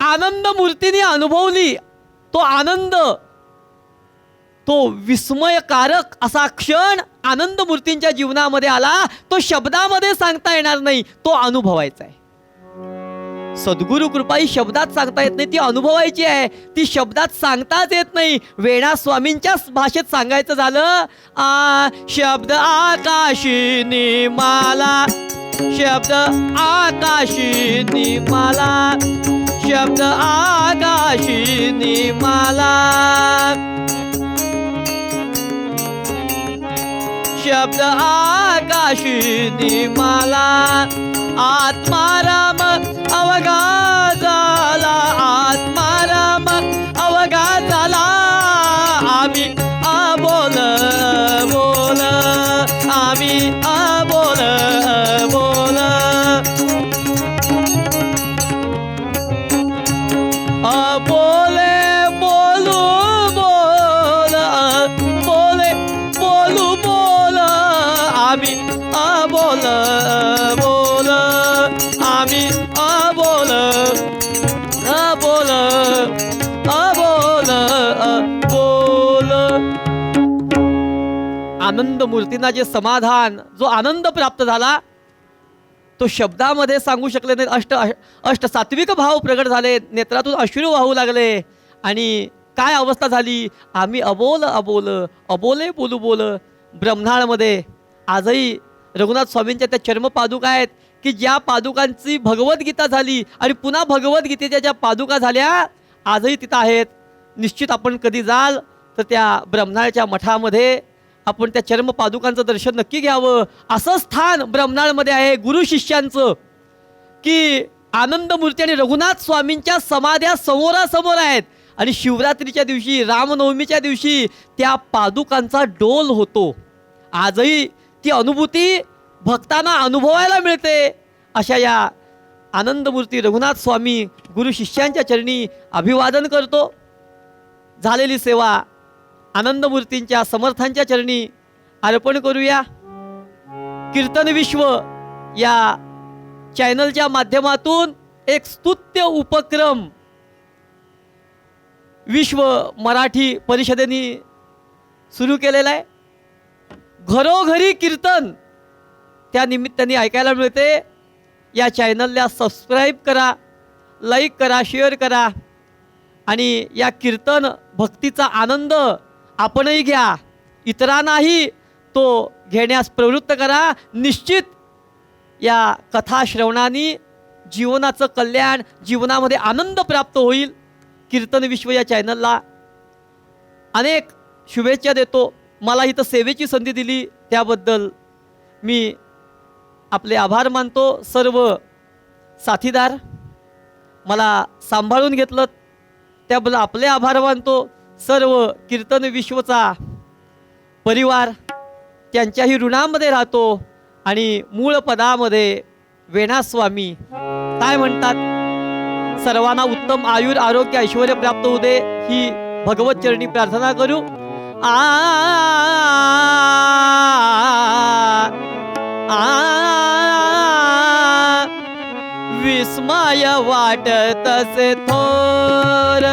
Speaker 1: आनंद मूर्तीने अनुभवली, तो आनंद, तो विस्मयकारक असा क्षण आनंद मूर्तींच्या जीवनामध्ये आला. तो शब्दामध्ये सांगता येणार नाही, तो अनुभवायचा आहे. सद्गुरु कृपा ही शब्दात सांगता येत नाही, ती अनुभवायची आहे. ती शब्दात सांगताच येत नाही. वेणा स्वामींच्या भाषेत सांगायचं झालं, शब्द आकाशी निमाला, शब्द आकाशी निमाला, शब्द आकाशी निमाला, शब्द आकाशी निमाला, आत्माराम अवघा झाला, आत्माराम अवघा झाला, आम्ही बोल बोल, आम्ही बोल बोल, बोले बोल आनंद मूर्तींना जे समाधान, जो आनंद प्राप्त झाला तो शब्दामध्ये सांगू शकले नाहीत. अष्ट सात्विक भाव प्रगट झाले, नेत्रातून अश्रू वाहू लागले. आणि काय अवस्था झाली, आम्ही अबोल अबोल, अबोले बोलू बोल. ब्रह्मणाळमध्ये आजही रघुनाथ स्वामींच्या त्या चर्मपादुका आहेत की ज्या पादुकांची भगवद्गीता झाली आणि पुन्हा भगवद्गीतेच्या ज्या पादुका झाल्या आजही तिथं आहेत. निश्चित आपण कधी जाल तर त्या ब्रह्मणाळच्या मठामध्ये आपण त्या चर्मपादुकांचं दर्शन नक्की घ्यावं. असं स्थान ब्रह्मणाळमध्ये आहे गुरु शिष्यांचं की आनंद मूर्ती आणि रघुनाथ स्वामींच्या समाध्या समोरासमोर आहेत. आणि शिवरात्रीच्या दिवशी, रामनवमीच्या दिवशी त्या पादुकांचा डोल होतो. आजही ती अनुभूती भक्तांना अनुभवायला मिळते. अशा या आनंदमूर्ती रघुनाथ स्वामी गुरु शिष्यांच्या चरणी अभिवादन करतो. झालेली सेवा आनंदमूर्तींच्या समर्थांच्या चरणी अर्पण करूया. कीर्तन विश्व या चॅनलच्या माध्यमातून एक स्तुत्य उपक्रम विश्व मराठी परिषदेने सुरू केलेला आहे. घरोघरी कीर्तन त्या निमित्ताने ऐकायला मिळते. या चॅनलला सबस्क्राईब करा, लाईक करा, शेअर करा आणि या कीर्तन भक्तीचा आनंद आपणही घ्या, इतरांनाही तो घेण्यास प्रवृत्त करा. निश्चित या कथा श्रवणाने जीवनाचं कल्याण, जीवनामध्ये आनंद प्राप्त होईल. कीर्तन विश्व या चॅनलला अनेक शुभेच्छा देतो. मला इथं सेवेची संधी दिली त्याबद्दल मी आपले आभार मानतो. सर्व साथीदार मला सांभाळून घेतलं त्याबद्दल आपले आभार मानतो. सर्व कीर्तन विश्वचा परिवार त्यांच्याही ऋणामध्ये राहतो. आणि मूळ पदामध्ये वेणास्वामी काय म्हणतात, सर्वांना उत्तम आयुर आरोग्य ऐश्वर्य प्राप्त होऊ दे ही भगवत चरणी प्रार्थना करू. विस्मय वाटत से थोर,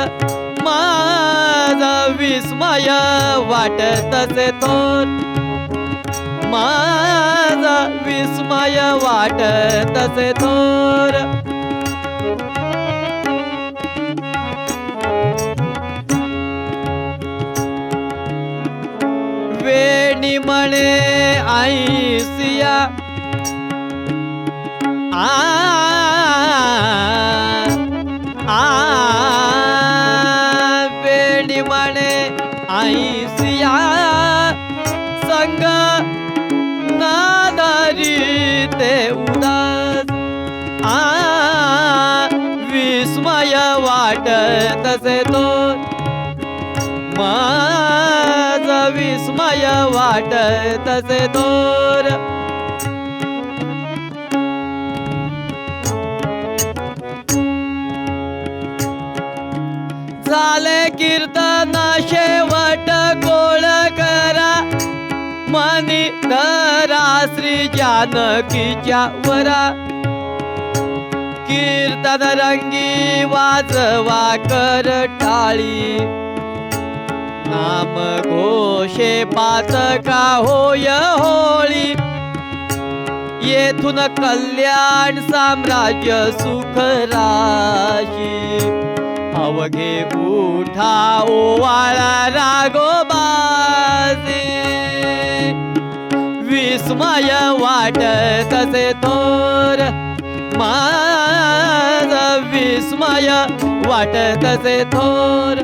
Speaker 1: माझा विस्मय वाटत से थोर, माझा विस्मय वाटत से थोर. वेणी म्हणे ऐसिया वेणी म्हणे ऐसिया संग नादारी ते उदास. विस्मय वाटत से तो, माझा विस्मय वाटत से थोर. झाले कीर्तन शेवट गोळ करा, मनी धरा श्री जानकीच्या वरा. कीर्तन रंगी वाजवा कर टाळी, नाम घोषे पातका होय होळी. येथून कल्याण साम्राज्य सुख राशी, अवघे उठा ओवाळा रागोबासी. विस्मय वाटत से थोर, माझा विस्मय वाटत से थोर,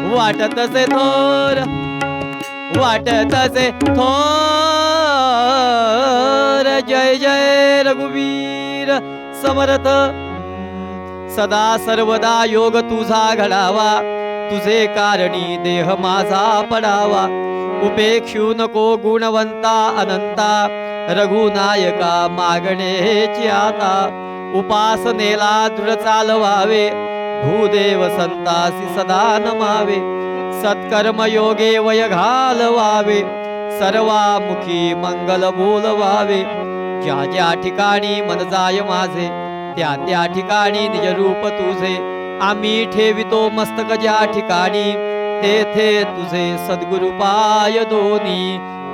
Speaker 1: वाटत से थोर, वाटत से थोर. जय जय रघुवीर समर्थ. सदा सर्वदा योग तुझा घडावा, तुझे कारणी देह माझा पडावा. उपेक्षू नको गुणवंता अनंता, रघुनायका मागणेची आता. उपासनेला दृढ चालवावे, भूदेव संतासी सदा नमावे. सत्कर्म योगे वय घालवावे, सर्वामुखी मंगल बोलवावे. ज्या ज्या ठिकाणी मन जाय माझे, त्या त्या ठिकाणी निज रूप तुझे. आम्ही ठेवितो मस्तक ज्या ठिकाणी, तेथे तुझे सद्गुरु पाय दोनी.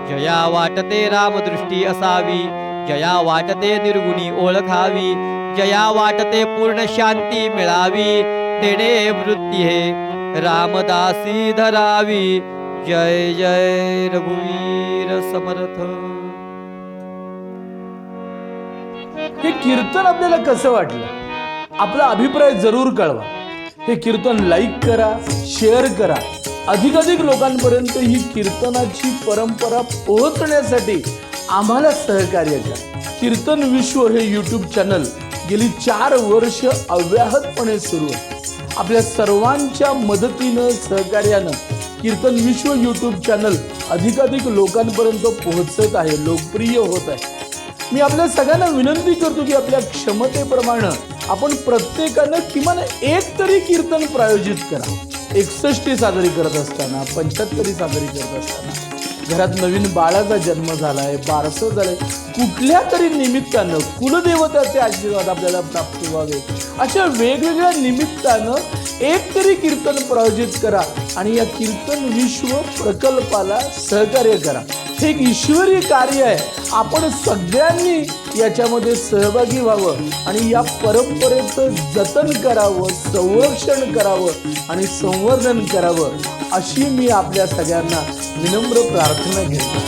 Speaker 1: जया वाटते रामदृष्टी असावी, जया वाटते निर्गुणी ओळखावी, जया वाटते पूर्ण शांती मिळावी. तेणे वृत्ती हे रामदासी धरावी. जय जय रघुवीर समर्थ.
Speaker 3: हे कीर्तन आपल्याला कसं वाटलं? आपला अभिप्राय जरूर कळवा. हे कीर्तन लाईक करा, शेअर करा. अधिकाधिक लोकांपर्यंत ही कीर्तनाची परंपरा पोहोचण्यासाठी आम्हाला सहकार्य करा. कीर्तन विश्व हे यूट्यूब चॅनल गेली 4 वर्ष अव्याहतपणे सुरू आहे. आपल्या सर्वांच्या मदतीनं, सहकार्यानं कीर्तन विश्व यूट्यूब चॅनल अधिकाधिक लोकांपर्यंत पोहोचत आहे, लोकप्रिय होत आहे. मी आपल्या सगळ्यांना विनंती करतो की आपल्या क्षमतेप्रमाणे आपण प्रत्येकानं किमान एक तरी कीर्तन प्रायोजित करा. 61 साजरी करत असताना, 75 साजरी करत असताना, घरात नवीन बाळाचा जन्म झालाय, बारसं झालंय, कुठल्या तरी निमित्तानं कुलदेवताचे आशीर्वाद आपल्याला प्राप्त व्हावे, अशा वेगवेगळ्या निमित्तानं एक तरी कीर्तन प्रायोजित करा आणि या कीर्तन विश्व प्रकल्पाला सहकार्य करा. हे एक ईश्वरी कार्य आहे. आपण सगळ्यांनी याच्यामध्ये सहभागी व्हावं आणि या परंपरेचं जतन करावं, संरक्षण करावं आणि संवर्धन करावं, अशी मी आपल्या सगळ्यांना विनम्र प्रार्थना करतो.